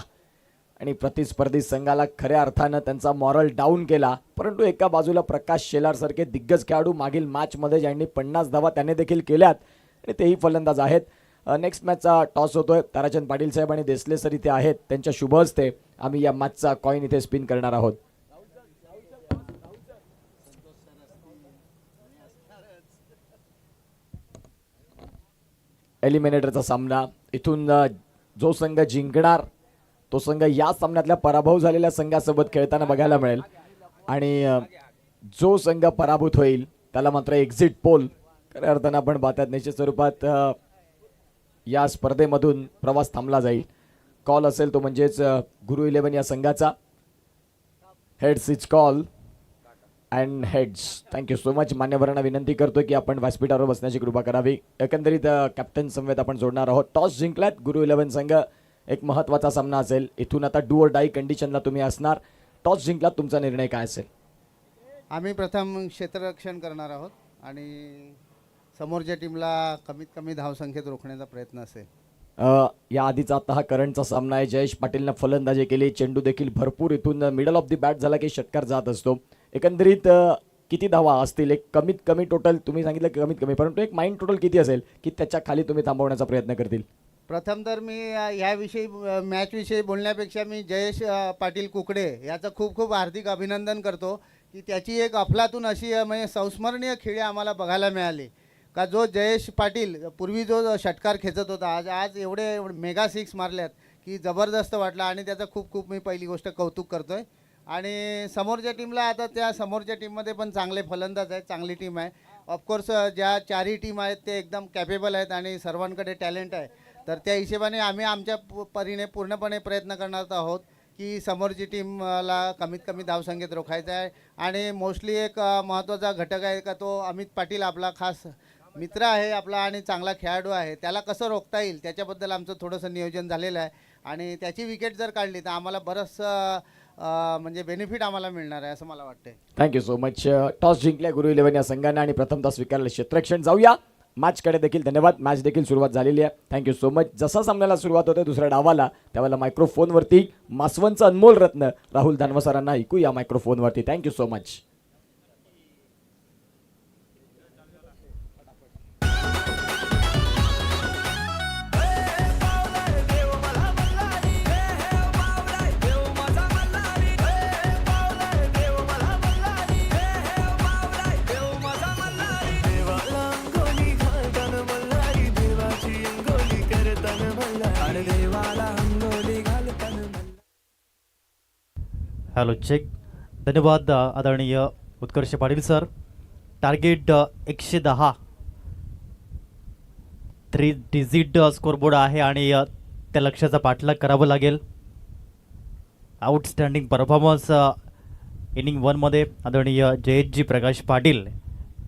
आणि प्रतिस्पर्धी संघाला खऱ्या अर्थानं त्यांचा मॉरल डाऊन केला. परंतु एका बाजूला प्रकाश शेलार सारखे दिग्गज खेळाडू मागील मॅचमध्ये ज्यांनी 50 धावा त्यांनी देखील केल्यात आणि तेही फलंदाज आहेत. नेक्स्ट मॅचचा टॉस होतोय. ताराचंद पाटील साहेब आणि देसले सर इथे आहेत. त्यांच्या शुभ हस्ते आम्ही या मॅचचा कॉइन इथे स्पिन करणार आहोत. एलिमिनेटरचा सामना. इथून जो संघ जिंकणार तो संघ या सामन्यातल्या पराभव झालेल्या संघासोबत खेळताना बघायला मिळेल आणि जो संघ पराभूत होईल त्याला मात्र एक्झिट पोल खऱ्या अर्थानं आपण पाहतात निश्चित स्वरूपात या स्पर्धेमधून प्रवास थांबला जाईल. कॉल असेल तो म्हणजेच गुरु 11 या संघाचा. Heads is call and heads. Thank you so much. मान्यवरांना विनंती करतो की आपण व्यासपीठावर बसण्याची कृपा करावी. एकंदरीत कॅप्टन समवेत आपण जोडणार आहोत. टॉस जिंकलात गुरु 11 संघ. एक महत्त्वाचा सामना असेल. इथून आता डू ऑर डाई कंडिशनला तुम्ही असणार. टॉस जिंकलात तुमचा निर्णय काय असेल? आम्ही प्रथम क्षेत्ररक्षण करणार आहोत आणि समोरच्या टीमला कमीत कमी धावसंख्येत रोखण्याचा प्रयत्न असेल. या आधीचा आता हा करंटचा सामना आहे. जयेश पाटीलनं फलंदाजी केली. चेंडू देखील भरपूर इथून मिडल ऑफ दी बॅट झाला की षटकार जात असतो. एकंदरीत किती धावा असतील? एक कमीत कमी टोटल तुम्ही सांगितलं की कमीत कमी, परंतु एक माइंड टोटल किती असेल की त्याच्या खाली तुम्ही थांबवण्याचा प्रयत्न करतील? प्रथम तर मी ह्याविषयी मॅचविषयी बोलण्यापेक्षा मी जयेश पाटील कुकडे याचं खूप खूप हार्दिक अभिनंदन करतो की त्याची एक अफलातून अशी म्हणजे संस्मरणीय खेळी आम्हाला बघायला मिळाली. का जो जयेश पाटील पूर्वी जो षटकार खेचत होता आज आज एवढे मेगा सिक्स मारल्यात की जबरदस्त वाटलं आणि त्याचं खूप खूप मी पहिली गोष्ट कौतुक करतोय. आणि समोरच्या टीमला आता त्या समोरच्या टीममध्ये पण चांगले फलंदाज आहेत, चांगली टीम आहे. ऑफकोर्स ज्या चारही टीम आहेत ते एकदम कॅपेबल आहेत आणि सर्वांकडे टॅलेंट आहे. तर त्या हिशोबाने आम्ही आमच्या परीने पूर्णपणे प्रयत्न करणार आहोत की समोरची टीमला कमीत कमी धावसंख्येत रोखायचं आहे. आणि मोस्टली एक महत्त्वाचा घटक आहे का तो अमित पाटील आपला खास मित्र आहे आपला आणि चांगला खेळाडू आहे. त्याला कसं रोखता येईल त्याच्याबद्दल आमचं थोडंसं नियोजन झालेलं आहे आणि त्याची विकेट जर काढली तर आम्हाला बरंचसं म्हणजे बेनिफिट आम्हाला मिळणार आहे असं मला वाटतंय. Thank you so much. टॉस जिंकल्या गुरु 11 या संघाने आणि प्रथमतः स्वीकारलं क्षेत्ररक्षण. जाऊया मॅचकडे देखील. धन्यवाद. मॅच देखील सुरुवात झालेली आहे. Thank you so much. जसा सामन्याला सुरुवात होते दुसऱ्या डावाला त्यावेळेला मायक्रोफोनवरती मासवनचं अनमोल रत्न राहुल धानवसरांना ऐकूया मायक्रोफोनवरती. Thank you so much. Hello check. धन्यवाद आदरणीय Utkarsh Patil sir. Target 110 3 digit scoreboard आहे आणि त्या लक्ष्याचा पाठलाग करावं लागेल. आउटस्टँडिंग परफॉर्मन्स इनिंग 1मध्ये आदरणीय जयेशजी प्रकाश पाटील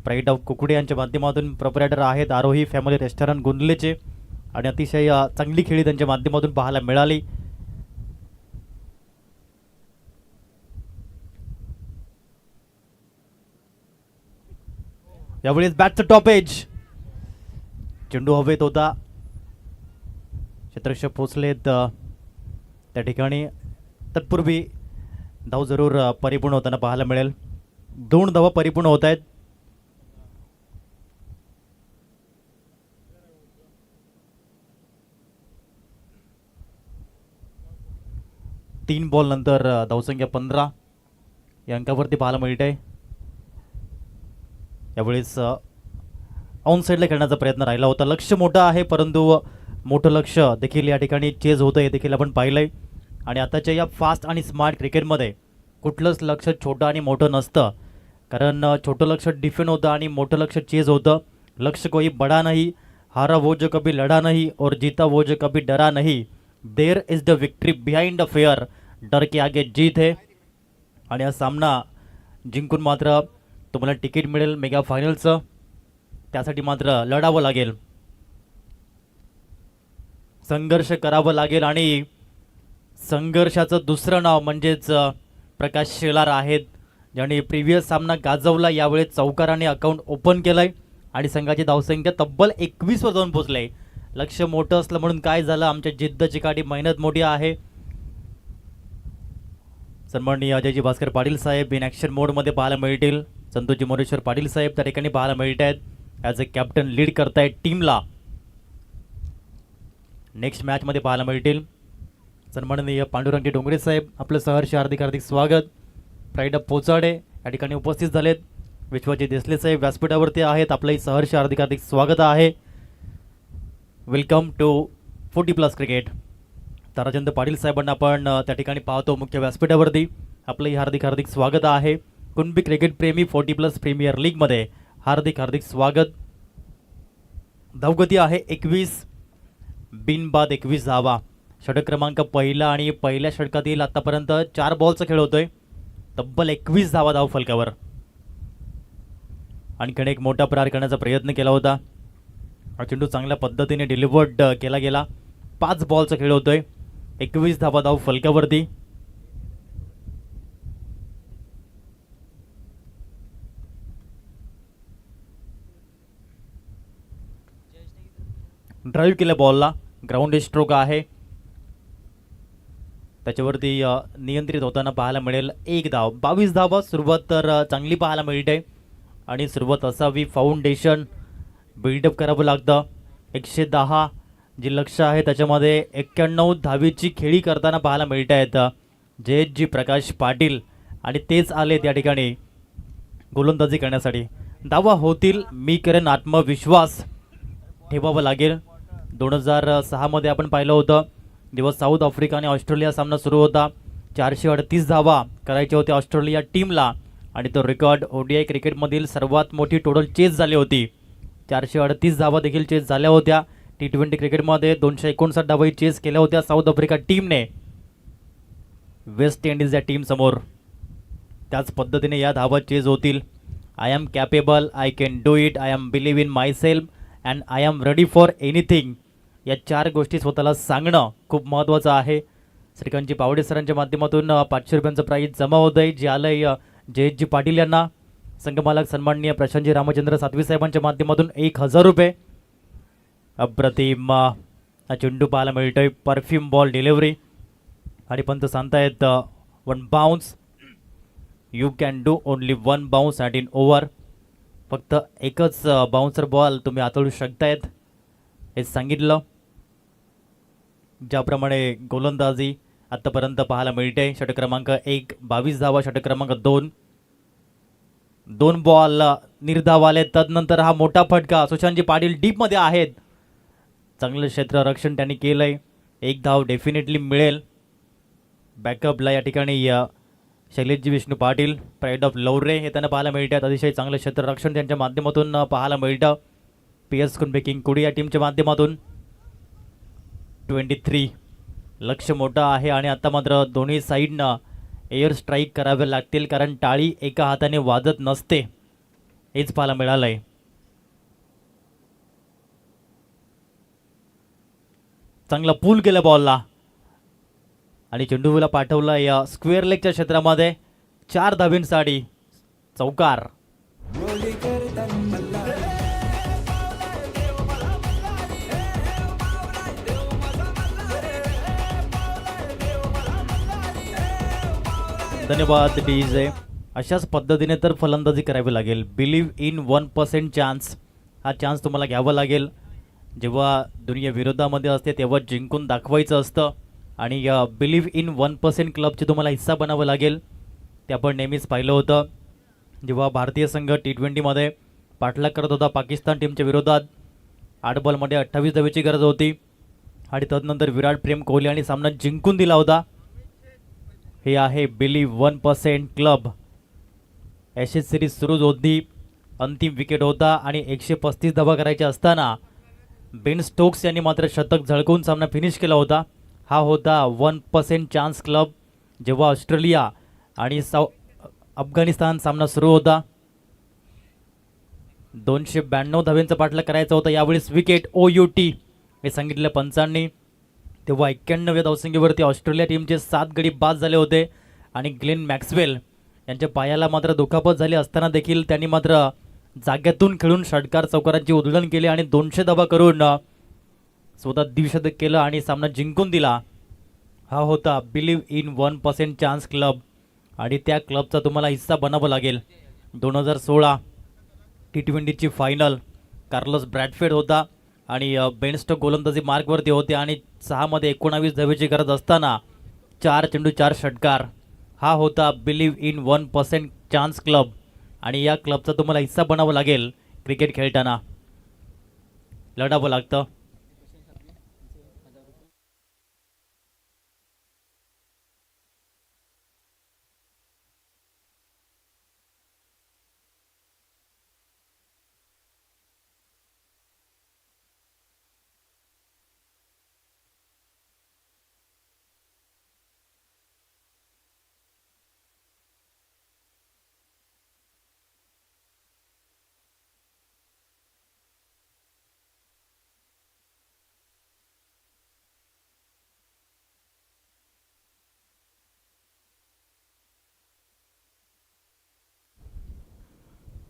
प्राईड ऑफ कुकडे यांच्या माध्यमातून प्रोप्रायटर आहेत आरोही फॅमिली रेस्टॉरंट गोंदलेचे आणि अतिशय चांगली खेळी त्यांच्या माध्यमातून पाहायला मिळाली. यावेळेस बॅटचं टॉप एज. चेंडू हवेत होता. क्षेत्ररक्षक पोचलेत त्या ठिकाणी. तत्पूर्वी धाव जरूर परिपूर्ण होताना पाहायला मिळेल. 2 धावा परिपूर्ण होत आहेत. तीन बॉल नंतर धावसंख्या 15 या अंकावरती पाहायला मिळत आहे. यावेळेस ऑन साईडला खेळण्याचा प्रयत्न राहिला होता. लक्ष मोठं आहे परंतु मोठं लक्ष देखील या ठिकाणी चेज होतं हे देखील आपण पाहिलं आहे. आणि आताच्या या फास्ट आणि स्मार्ट क्रिकेटमध्ये कुठलंच लक्ष छोटं आणि मोठं नसतं. कारण छोटं लक्ष डिफेंड होतं आणि मोठं लक्ष चेज होतं. लक्ष्य कोई बड़ा नहीं, हारा वो जो कभी लड़ा नहीं और जीता वो जो कभी डरा नहीं. There is the victory behind the fear, डर के आगे जीत है. आणि हा सामना जिंकून मात्र तुम्हाला तिकीट मिळेल मेगा फायनलचं. त्यासाठी मात्र लढावं लागेल, संघर्ष करावं लागेल. आणि संघर्षाचं दुसरं नाव म्हणजेच प्रकाश शेलार आहेत, ज्यांनी प्रिव्हियस सामना गाजवला. यावेळेस चौकाराने अकाउंट ओपन केलंय आणि संघाची धावसंख्या तब्बल 21 वर जाऊन पोहोचले. लक्ष मोठं असलं म्हणून काय झालं, आमच्या जिद्द चिकाटी मेहनत मोठी आहे. सन्माननीय अजयजी भास्कर पाटील साहेब इन ॲक्शन मोडमध्ये पाहायला मिळतील. संतोषजी मोरेश्वर पाटील साहेब त्या ठिकाणी पाहायला मिळत आहेत. ॲज अ कॅप्टन लीड करतायत टीमला. नेक्स्ट मॅचमध्ये पाहायला मिळतील. सन्माननीय पांडुरंगी डोंगरे साहेब आपलं सहर्ष हार्दिक हार्दिक स्वागत. प्राईड ऑफ पोचाडे या ठिकाणी उपस्थित झालेत. विश्वजित देसले साहेब व्यासपीठावरती आहेत. आपलंही सहर्ष हार्दिक हार्दिक स्वागत आहे. Welcome to 40+ cricket. Tarachand Patil साहेबांना आपण त्या ठिकाणी पाहतो मुख्य व्यासपीठावरती. आपलंही हार्दिक हार्दिक स्वागत आहे. कुणबी क्रिकेट प्रेमी 40+ प्रीमियर लीगमध्ये हार्दिक हार्दिक स्वागत. धावगती आहे 21 बिनबाद 21 धावा. षटक क्रमांक पहिला आणि पहिल्या षटकातील आतापर्यंत 4 बॉलचा खेळ होतोय. तब्बल 21 धावा धाव फलकावर. आणखीन एक मोठा प्रहार करण्याचा प्रयत्न केला होता. हा चेंडू चांगल्या पद्धतीने डिलिव्हर्ड केला गेला. 5 बॉलचा खेळ होतोय. 21 धावा धाव फलकावरती. ड्राईव्ह केल्या बॉलला ग्राउंड स्ट्रोक आहे. त्याच्यावरती नियंत्रित होताना पाहायला मिळेल 1 धाव. 22 धावा. सुरुवात तर चांगली पाहायला मिळते आणि सुरुवात असावी. फाउंडेशन बिल्डअप करावं लागतं. 110 जी लक्ष आहे त्याच्यामध्ये 91 धावीची खेळी करताना पाहायला मिळत आहेत जयजी प्रकाश पाटील आणि तेच आले त्या ठिकाणी गोलंदाजी करण्यासाठी. धावा होतील मी करेन आत्मविश्वास ठेवावा लागेल. 2006 मध्ये आपण पाहिलं होतं जेव्हा साऊथ आफ्रिका आणि ऑस्ट्रेलिया सामना सुरू होता. 438 धावा करायच्या होत्या ऑस्ट्रेलिया टीमला आणि तो रेकॉर्ड ODI क्रिकेटमधील सर्वात मोठी टोटल चेस झाली होती. 438 धावा देखील चेस झाल्या होत्या. T20 क्रिकेटमध्ये 259 धावाही चेस केल्या होत्या साऊथ आफ्रिका टीमने वेस्ट इंडिज या टीमसमोर. त्याच पद्धतीने या धावा चेस होतील. I am capable, I can do it, I am believe in my self and I am ready for anything. या 4 गोष्टी स्वतःला सांगणं खूप महत्त्वाचं आहे. श्रीकांतजी पावडे सरांच्या माध्यमातून 500 रुपयांचं प्राईज जमा होत आहे जे आलंय जयजी पाटील यांना. संघमालक सन्माननीय प्रशांतजी रामचंद्र सातवी साहेबांच्या माध्यमातून 1000 रुपये. अप्रतिम हा चेंडू पाहायला मिळतोय. परफ्यूम बॉल डिलिव्हरी आणि पंत सांगतायत 1 bounce. You can do only 1 bounce at in over. फक्त एकच बाउन्सर बॉल तुम्ही हाताळू शकतायत हे सांगितलं. ज्याप्रमाणे गोलंदाजी आत्तापर्यंत पाहायला मिळते. षटक क्रमांक 1 22 धावा. षटक क्रमांक 2 बॉल निर्धाव आले. तदनंतर हा मोठा फटका. सुशांतजी पाटील डीपमध्ये आहेत. चांगलं क्षेत्ररक्षण त्यांनी केलंय. 1 धाव डेफिनेटली मिळेल. बॅकअपला या ठिकाणी शैलेशजी विष्णू पाटील प्राईड ऑफ लवरे हे त्यांना पाहायला मिळतात. अतिशय चांगलं क्षेत्ररक्षण त्यांच्या माध्यमातून पाहायला मिळतं. PS कुणबी किंगकुडी या टीमच्या माध्यमातून 23 लक्ष मोठं आहे आणि आता मात्र दोन्ही साईडनं एअर स्ट्राईक करावे लागतील कारण टाळी एका हाताने वाजत नसते हेच पाहायला मिळालंय. चांगला पूल केला बॉलला आणि चेंडूला पाठवला या स्क्वेअर लेगच्या क्षेत्रामध्ये. 4 धावींसाठी चौकार. धन्यवाद DJ. अशाच पद्धतीने तर फलंदाजी करावी लागेल. Believe in 1% chance. हा चान्स तुम्हाला घ्यावा लागेल. जेव्हा दुनिया विरोधामध्ये असते तेव्हा जिंकून दाखवायचं असतं आणि बिलीव्ह इन 1% क्लबचे तुम्हाला हिस्सा बनावं लागेल. ते आपण नेहमीच पाहिलं होतं जेव्हा भारतीय संघ T20मध्ये पाठलाग करत होता पाकिस्तान टीमच्या विरोधात. 8 बॉलमध्ये 28 धावेची गरज होती आणि तदनंतर विराट प्रेम कोहली आणि सामना जिंकून दिला होता. हे आहे बिलीव्ह 1% क्लब. ॲशेस सिरीज सुरू होती. अंतिम विकेट होता आणि 135 धावा करायच्या असताना बेन स्टोक्स यांनी मात्र शतक झळकवून सामना फिनिश केला होता. हा होता 1% चान्स क्लब. जेव्हा ऑस्ट्रेलिया आणि अफगाणिस्तान सामना सुरू होता 292 धावेंचा पाठलाग करायचा होता. यावेळेस विकेट OUT हे सांगितलं पंचांनी. तेव्हा 91 धावसंख्येवरती ऑस्ट्रेलिया टीमचे 7 गडी बाद झाले होते आणि ग्लेन मॅक्सवेल यांच्या पायाला मात्र दुखापत झाली असताना देखील त्यांनी मात्र जाग्यातून खेळून षटकार चौकारांची उधळण केली आणि 200 धावा करून स्वतः द्विशतक केलं आणि सामना जिंकून दिला. हा होता बिलीव्ह इन 1% चान्स क्लब आणि त्या क्लबचा तुम्हाला हिस्सा बनावं लागेल. 2016 T20ची फायनल कार्लोस ब्रॅडफेड होता. आणि बेनस्टोक गोलंदाजी मार्कवरती होते आणि 6मध्ये 19 धावेची गरज असताना 4 चेंडू 4 षटकार. हा होता बिलीव्ह इन 1% चान्स क्लब आणि या क्लबचा तुम्हाला हिस्सा बनावं लागेल. क्रिकेट खेळताना लढावं लागतं.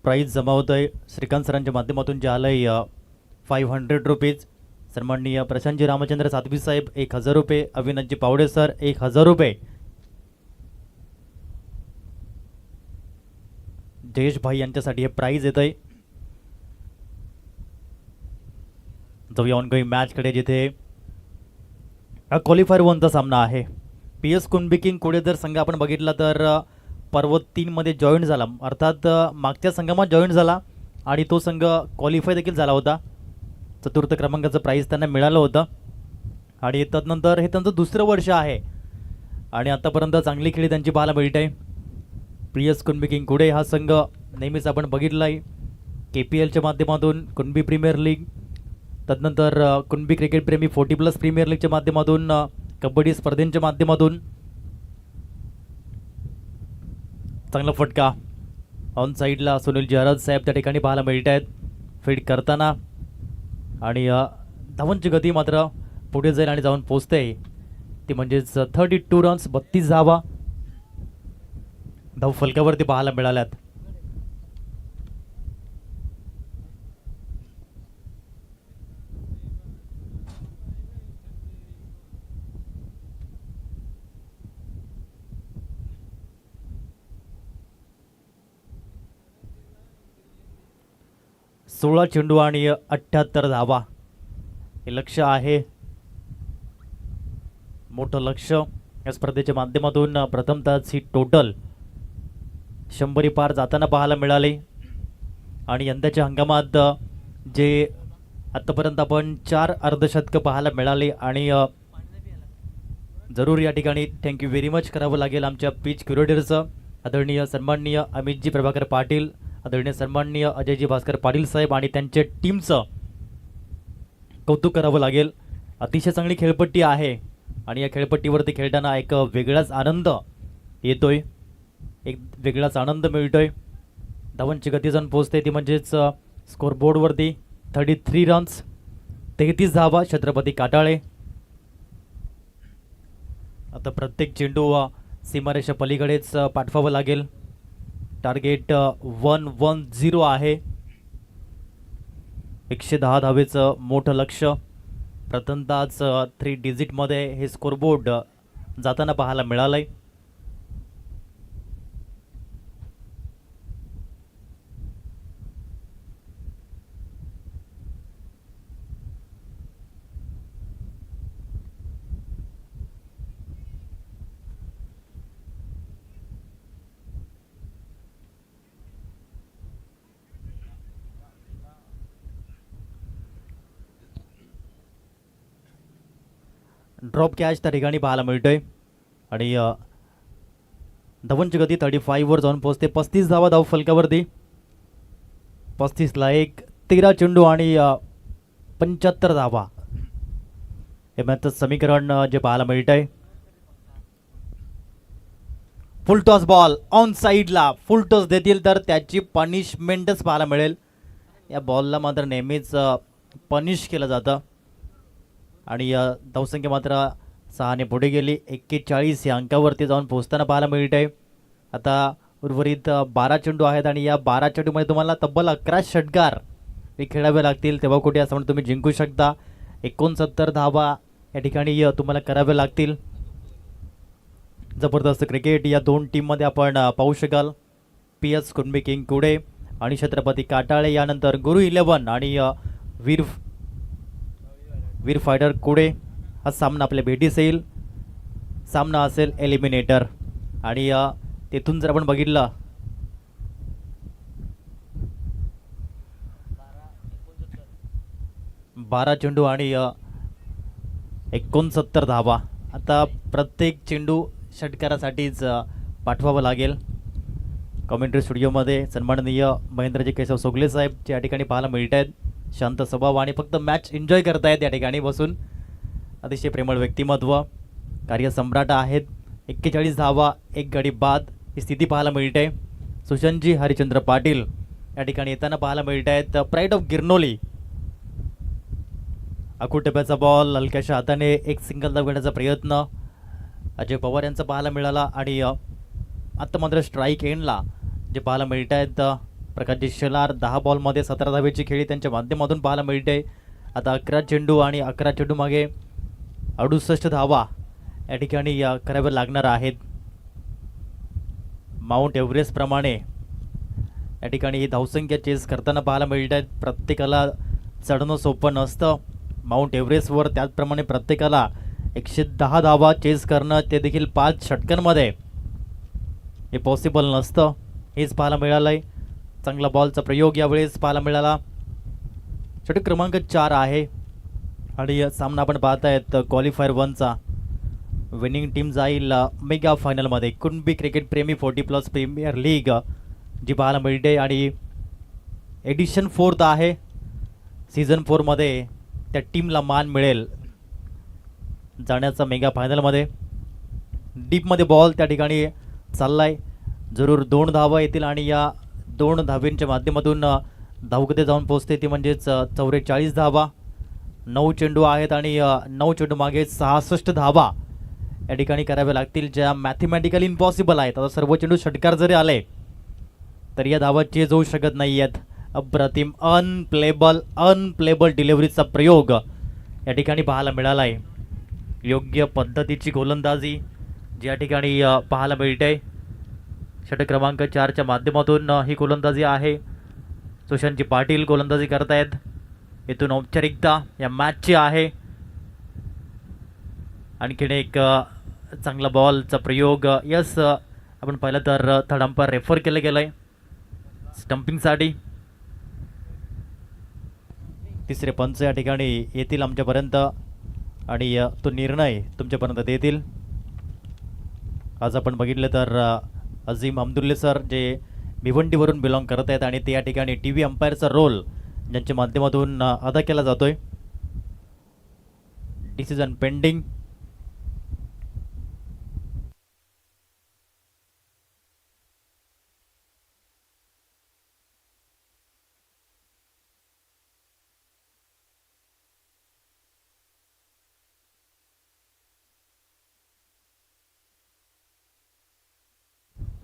प्राईज जमावतोय श्रीकांत सरांच्या माध्यमातून जे आलंय 500 रुपीज. सन्माननीय प्रशांतजी रामचंद्र सातवी साहेब 1000 रुपये. अविनाशजी पावडे सर 1000 रुपये. जयेश भाई यांच्यासाठी हे प्राईज येत आहे. जाऊया ऑनगोईंग मॅचकडे जिथे क्वालिफायर 1चा सामना आहे. PS कुणबी किंग कुडे जर संघ आपण बघितला तर पर्वत 3मध्ये जॉईन झाला, अर्थात मागच्या संघामध्ये जॉईन झाला आणि तो संघ क्वालिफाय देखील झाला होता. 4th क्रमांकाचं प्राईज त्यांना मिळालं होतं आणि तदनंतर हे त्यांचं दुसरं वर्ष आहे आणि आतापर्यंत चांगली खेळी त्यांची पाहायला मिळते आहे. PS कुणबी किंग कुडे हा संघ नेहमीच आपण बघितला आहे KPLच्या माध्यमातून, कुणबी प्रीमियर लीग, तदनंतर कुणबी क्रिकेट प्रेमी 40+ प्रीमियर लीगच्या माध्यमातून, कबड्डी स्पर्धेच्या माध्यमातून. चांगला फटका ऑन साईडला सुनील जयराज साहेब त्या ठिकाणी पाहायला मिळत आहेत फीड करताना आणि धावांची गती मात्र पुढे जाईल आणि जाऊन पोचते ती म्हणजेच 32 रन्स 32 धावा धाव फलकावरती पाहायला मिळाल्यात. सोळा चेंडू आणि 78 धावा हे लक्ष आहे. मोठं लक्ष या स्पर्धेच्या माध्यमातून प्रथमतःच ही टोटल 100 पार जाताना पाहायला मिळाले आणि यंदाच्या हंगामात जे आतापर्यंत आपण 4 अर्धशतकं पाहायला मिळाले आणि जरूर या ठिकाणी थँक्यू व्हेरी मच करावं लागेल आमच्या पिच क्युरेटरचं आदरणीय सन्माननीय अमितजी प्रभाकर पाटील, आदरणीय सन्माननीय अजयजी भास्कर पाटील साहेब आणि त्यांच्या टीमचं कौतुक करावं लागेल. अतिशय चांगली खेळपट्टी आहे आणि या खेळपट्टीवरती खेळताना एक वेगळाच आनंद येतोय, एक वेगळाच आनंद मिळतोय. धावांची गती जाऊन पोहोचते ती म्हणजेच स्कोरबोर्डवरती 33 रन्स 33 धावा छत्रपती काटाळे. आता प्रत्येक चेंडू सीमारेषा पलीकडेच पाठवावं लागेल. टार्गेट 110 आहे. 110 धावेचं मोठं लक्ष. प्रथमतःच 3 डिजिटमध्ये हे स्कोरबोर्ड जाताना पाहायला मिळालंय. ड्रॉप कॅच त्या ठिकाणी पाहायला मिळतोय आणि धावांची गती 35 वर जाऊन पोहोचते. 35 धावा धाव फलकावरती. 35ला 1, 13 चेंडू आणि 75 धावा हे मॅचचं समीकरण जे पाहायला मिळत आहे. फुल टॉस बॉल ऑन साईडला फुल टॉस देतील तर त्याची पनिशमेंटच पाहायला मिळेल. या बॉलला मात्र नेहमीच पनिश केलं जातं आणि धावसंख्या मात्र 6ने पुढे गेली. 41 या अंकावरती जाऊन पोहोचताना पाहायला मिळत आहे. आता उर्वरित 12 चेंडू आहेत आणि या 12 चेंडूमध्ये तुम्हाला तब्बल 11 षटकार हे खेळावे लागतील तेव्हा कुठे असं म्हणून तुम्ही जिंकू शकता. 69 धावा या ठिकाणी तुम्हाला करावे लागतील. जबरदस्त क्रिकेट या दोन टीममध्ये आपण पाहू शकाल. PS कुणबी किंग कुडे आणि छत्रपती काटाळे, यानंतर गुरु 11 आणि वीर वीर फायटर कुडे हा सामना आपल्या भेटीस येईल. सामना असेल एलिमिनेटर. आणि तेथून जर आपण बघितलं 12 चेंडू आणि 69 धावा. आता प्रत्येक चेंडू षटकारासाठीच पाठवावा लागेल. कॉमेंट्री स्टुडिओमध्ये सन्माननीय महेंद्रजी केशव सोगले साहेब जे या ठिकाणी पाहायला मिळत आहेत. शांत स्वभाव आणि फक्त मॅच एन्जॉय करतायत या ठिकाणी बसून. अतिशय प्रेमळ व्यक्तिमत्व, कार्यसम्राट आहेत. 41 धावा, एक गडी बाद ही स्थिती पाहायला मिळते. सुशांतजी हरिचंद्र पाटील या ठिकाणी येताना पाहायला मिळत आहेत. Pride of Girnoli. अकुटप्याचा बॉल हलक्याच्या हाताने एक सिंगल धाव घेण्याचा प्रयत्न अजय पवार यांचा पाहायला मिळाला. आणि आता मात्र स्ट्राईक एंडला जे पाहायला मिळत आहेत प्रकाशजी शेलार 10 बॉलमध्ये 17 धावेची खेळी त्यांच्या माध्यमातून पाहायला मिळते. आता 11 चेंडू आणि 11 चेंडू मागे 68 धावा या ठिकाणी कराव्या लागणार आहेत. माउंट एव्हरेस्ट प्रमाणे या ठिकाणी ही धावसंख्या चेस करताना पाहायला मिळत आहेत. प्रत्येकाला चढणं सोपं नसतं माउंट एव्हरेस्टवर. त्याचप्रमाणे प्रत्येकाला 110 धावा चेस करणं ते देखील 5 षटकांमध्ये हे पॉसिबल नसतं. हेच पाहायला मिळालं आहे. चांगला बॉलचा प्रयोग यावेळेस पाहायला मिळाला. षटक क्रमांक 4 आहे. आणि सामना आपण पाहतायत क्वालिफायर 1चा. विनिंग टीम जाईल मेगा फायनलमध्ये. कुणबी क्रिकेट प्रेमी 40+ प्रीमियर लीग जी पाहायला मिळते. आणि एडिशन 4th आहे. सीझन 4मध्ये त्या टीमला मान मिळेल जाण्याचा मेगा फायनलमध्ये. डीपमध्ये बॉल त्या ठिकाणी चाललाय. जरूर 2 धावा येतील आणि या 2 धावींच्या माध्यमातून धावगती जाऊन पोहोचते ती म्हणजेच 44 धावा. 9 चेंडू आहेत आणि 9 चेंडू मागे 66 धावा या ठिकाणी कराव्या लागतील ज्या मॅथमॅटिकली इम्पॉसिबल आहेत. आता सर्व चेंडू षटकार जरी आले तर या धावा चेज होऊ शकत नाही आहेत. अप्रतिम अनप्लेबल डिलिव्हरीचा प्रयोग या ठिकाणी पाहायला मिळाला आहे. योग्य पद्धतीची गोलंदाजी जी या ठिकाणी पाहायला मिळते. षटक क्रमांक 4च्या माध्यमातून ही गोलंदाजी आहे. सुशांतजी पाटील गोलंदाजी करतायत. इथून औपचारिकता या मॅचची आहे. आणखीन एक चांगला बॉलचा प्रयोग. यस आपण पाहिलं तर थर्ड अंपायर रेफर केलं गेलं आहे स्टंपिंगसाठी. तिसरे पंच या ठिकाणी येतील आमच्यापर्यंत आणि तो निर्णय तुमच्यापर्यंत देतील. आज आपण बघितलं तर अझीम अब्दुल्ले सर जे भिवंडीवरून बिलॉंग करत आहेत आणि ते या ठिकाणी TV अंपायरचा रोल ज्यांच्या माध्यमातून अदा केला जातोय. Decision pending.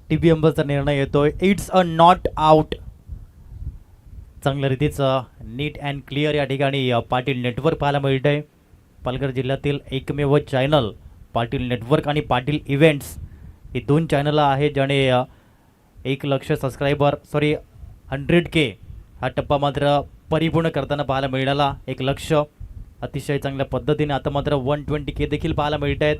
TV अंपायरचा निर्णय येतोय. It's a not out. चांगल्या रीतीचं नीट अँड क्लिअर या ठिकाणी पाटील नेटवर्क पाहायला मिळत आहे. पालघर जिल्ह्यातील एकमेव चॅनल पाटील नेटवर्क आणि पाटील इव्हेंट्स ही 2 चॅनल आहेत ज्याने 1 लाख सबस्क्रायबर 100K हा टप्पा मात्र परिपूर्ण करताना पाहायला मिळाला. 1 लाख अतिशय चांगल्या पद्धतीने आता मात्र 120K देखील पाहायला मिळत आहेत.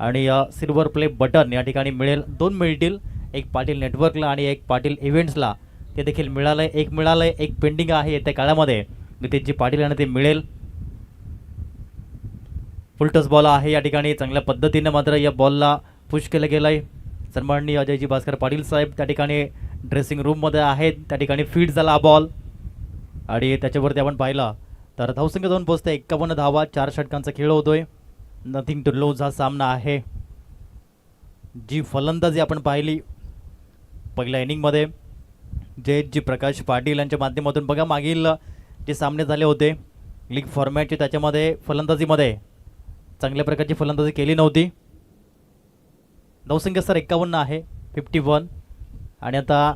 आणि सिल्वर प्ले बटन या ठिकाणी मिळेल. 2 मिळतील. एक पाटील नेटवर्कला आणि एक पाटील इव्हेंट्सला ते देखील मिळालंय. एक मिळालंय, एक पेंडिंग आहे येत्या काळामध्ये नितेशजी पाटील यांना ते मिळेल. फुलटस बॉल आहे या ठिकाणी. चांगल्या पद्धतीने मात्र या बॉलला पुश केलं गेलं आहे. सन्माननीय अजयजी भास्कर पाटील साहेब त्या ठिकाणी ड्रेसिंग रूममध्ये आहेत. त्या ठिकाणी फीड झाला हा बॉल आणि त्याच्यावरती आपण पाहिलं तर धावसंख्या जाऊन पोहोचते 51 धावा. 4 षटकांचा खेळ होतोय. नथिंग टू लूज हा सामना आहे. जी फलंदाजी आपण पाहिली पहिल्या इनिंगमध्ये जयजी प्रकाश पाटील यांच्या माध्यमातून बघा मागील जे सामने झाले होते लीग फॉर्मॅटचे त्याच्यामध्ये फलंदाजीमध्ये चांगल्या प्रकारची फलंदाजी केली नव्हती. धावसंख्या सर 51 आहे 51. आणि आता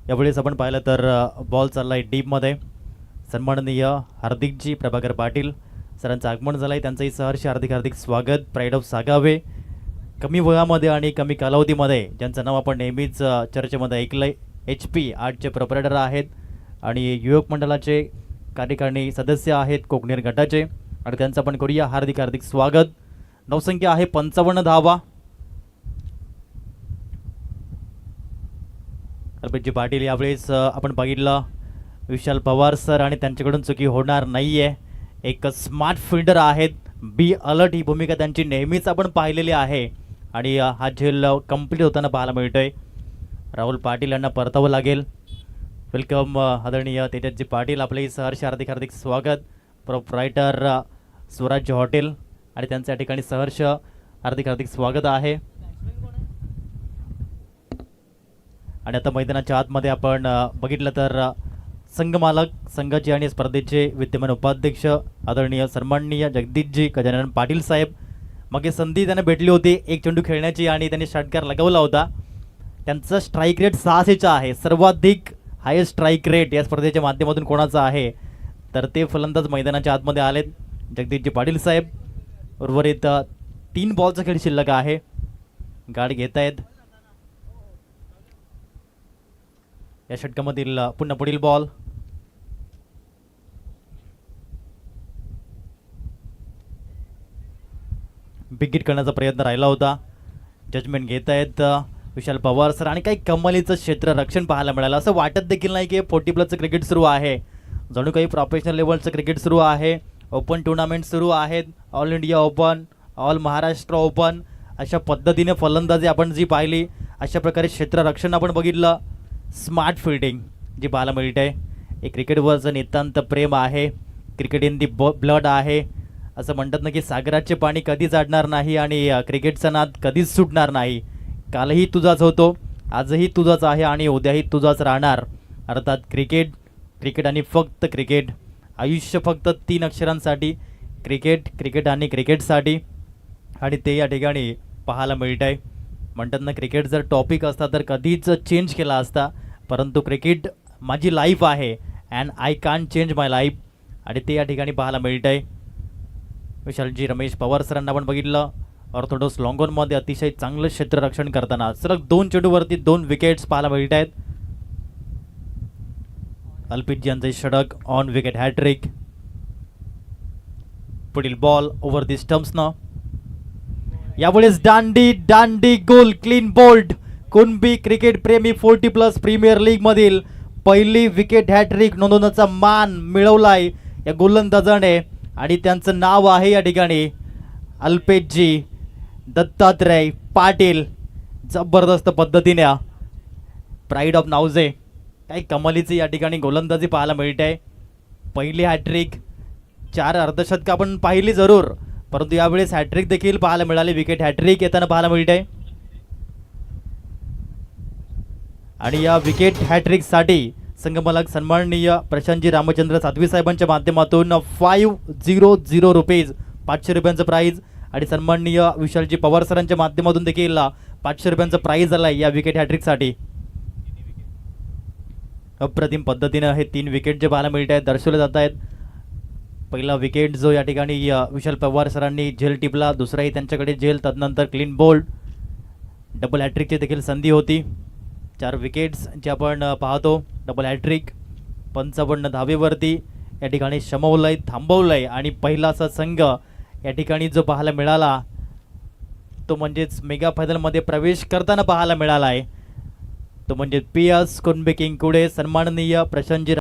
यावेळेस आपण पाहिलं तर बॉल चालला आहे डीपमध्ये. सन्माननीय हार्दिकजी प्रभाकर पाटील सरांचं आगमन झालं आहे, त्यांचंही सहर्ष हार्दिक हार्दिक स्वागत. प्राईड ऑफ सागावे, कमी वयामध्ये आणि कमी कालावधीमध्ये ज्यांचं नाव आपण नेहमीच चर्चेमध्ये ऐकलं आहे, HP आर्टचे प्रोपरायटर आहेत आणि युवक मंडळाचे कार्यकारिणी सदस्य आहेत कोकणेर गटाचे, आणि त्यांचं आपण करूया हार्दिक हार्दिक स्वागत. धावसंख्या आहे 55 धावा. अल्पेशजी पाटील यावेळेस आपण बघितलं विशाल पवार सर, आणि त्यांच्याकडून चुकी होणार नाही आहे. एक स्मार्ट फिल्डर आहेत, बी अलर्ट ही भूमिका त्यांची नेहमीच आपण पाहिलेली आहे आणि हा झेल कंप्लीट होताना पाहायला मिळतोय. राहुल पाटील यांना परतावं लागेल. वेलकम आदरणीय तेजसजी पाटील, आपलंही सहर्ष हार्दिक हार्दिक स्वागत. प्रोप्रायटर स्वराज्य हॉटेल आणि त्यांच्या ठिकाणी सहर्ष हार्दिक हार्दिक स्वागत आहे. आणि आता मैदानाच्या आतमध्ये आपण बघितलं तर संघमालक संघाचे आणि स्पर्धेचे विद्यमान उपाध्यक्ष आदरणीय सन्माननीय जगदीशजी गजानन पाटील साहेब, मागे संधी त्यांना भेटली होती एक चेंडू खेळण्याची आणि त्यांनी षटकार लगावला होता. त्यांचा स्ट्राईक रेट 600 आहे. सर्वाधिक हायेस्ट स्ट्राईक रेट या स्पर्धेच्या माध्यमातून कोणाचा आहे तर ते फलंदाज मैदानाच्या आतमध्ये आलेत जगदीशजी पाटील साहेब. उर्वरित 3 बॉलचा खेळ शिल्लक आहे. गाडी घेत आहेत. या षटकामधील पुन्हा पुढील बॉल. बिग हिट करण्याचा प्रयत्न राहिला होता. जजमेंट घेत आहेत विशाल पवार सर, आणि काही कमालीचं क्षेत्ररक्षण पाहायला मिळालं. असं वाटत देखील नाही की 40+ क्रिकेट सुरू आहे, जणू काही प्रोफेशनल लेवलचं क्रिकेट सुरू आहे. ओपन टुर्नामेंट सुरू आहेत, all India open, all Maharashtra open, अशा पद्धतीने फलंदाजी आपण जी पाहिली, अशा प्रकारे क्षेत्ररक्षण आपण बघितलं. स्मार्ट फिल्डिंग जी पाहायला मिळते. एक क्रिकेटवरचं नितांत प्रेम आहे, क्रिकेट इन दी ब्लड आहे. असं म्हणतात ना की सागराचे पाणी कधीच अडणार नाही आणि क्रिकेटचा नाद कधीच सुटणार नाही. कालही तुझाच होतो, आजही तुझाच आहे आणि उद्याही तुझाच राहणार. अर्थात क्रिकेट, क्रिकेट आणि फक्त क्रिकेट. आयुष्य फक्त 3 अक्षरांसाठी, क्रिकेट, क्रिकेट आणि क्रिकेटसाठी, आणि ते या ठिकाणी पाहायला मिळत आहे. म्हणतात ना क्रिकेट जर टॉपिक असता तर कधीच चेंज केला असता, परंतु क्रिकेट माझी लाईफ आहे and I can't change my life, आणि ते या ठिकाणी पाहायला मिळत आहे. विशालजी रमेश पवार सरांना आपण बघितलं ऑर्थोडॉक्स लॉंगॉनमध्ये अतिशय चांगलं क्षेत्ररक्षण करताना. सलग 2 चेंडूवरती 2 विकेट्स पाहायला मिळत आहेत. अल्पित यांचे षटक ऑन विकेट हॅट्रिक. पुढील बॉल ओव्हर दी स्टम्प्सनं. यावेळेस दांडी गोल, क्लीन बोल्ड. कुणबी क्रिकेट प्रेमी 40+ प्रीमियर लीग मधील पहिली विकेट हॅट्रिक नोंदवण्याचा मान मिळवलाय या गोलंदाजाने, आणि त्यांचं नाव आहे या ठिकाणी अल्पेशजी दत्तात्रय पाटील. जबरदस्त पद्धतीने प्राईड ऑफ नावजे, काही कमालीची या ठिकाणी गोलंदाजी पाहायला मिळते. पहिली हॅट्रिक, 4 अर्धशतक आपण पाहिली जरूर, परंतु यावेळेस हॅट्रिक देखील पाहायला मिळाली. विकेट हॅट्रिक येताना पाहायला मिळते. आणि या विकेट हॅट्रिकसाठी संघमालक सन्माननीय प्रशांतजी रामचंद्र साध्वी साहेबांच्या माध्यमातून 500 रुपीज, 500 रुपयांचं प्राईज, आणि सन्माननीय विशालजी पवार सरांच्या माध्यमातून देखील 500 रुपयांचं प्राईज आलं आहे या विकेट हॅट्रिकसाठी. अप्रतिम पद्धतीनं हे 3 विकेट जे पाहायला मिळत आहेत दर्शवले जात आहेत. पहिला विकेट जो या ठिकाणी विशाल पवार सरांनी झेल टिपला, दुसराही त्यांच्याकडे झेल, तदनंतर क्लीन बोल्ड. डबल हॅट्रिकची देखील संधी होती. 4 विकेट्स जे आपण पाहतो, डबल हॅट्रिक. 55 धावेवरती या ठिकाणी शमवलंय, थांबवलंय, आणि पहिला असा संघ या ठिकाणी जो पाहायला मिळाला तो म्हणजेच मेगा फायनलमध्ये प्रवेश करताना पाहायला मिळाला आहे तो म्हणजे PS कुणबी किंग कुडे. सन्माननीय प्रशांतजी